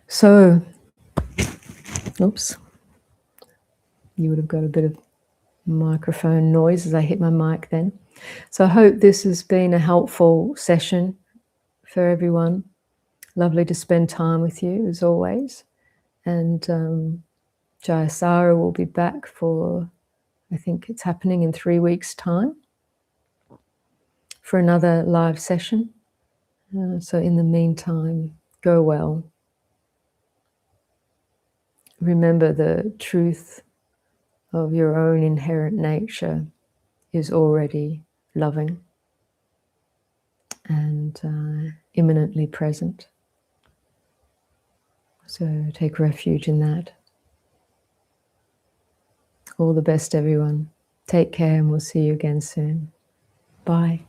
So, oops, you would have got a bit of microphone noise as I hit my mic then. So I hope this has been a helpful session for everyone. Lovely to spend time with you as always. And Jayasara will be back for, I think it's happening in 3 weeks' time, for another live session. So in the meantime, go well. Remember the truth of your own inherent nature is already loving and immanently present. So take refuge in that. All the best, everyone. Take care, and we'll see you again soon. Bye.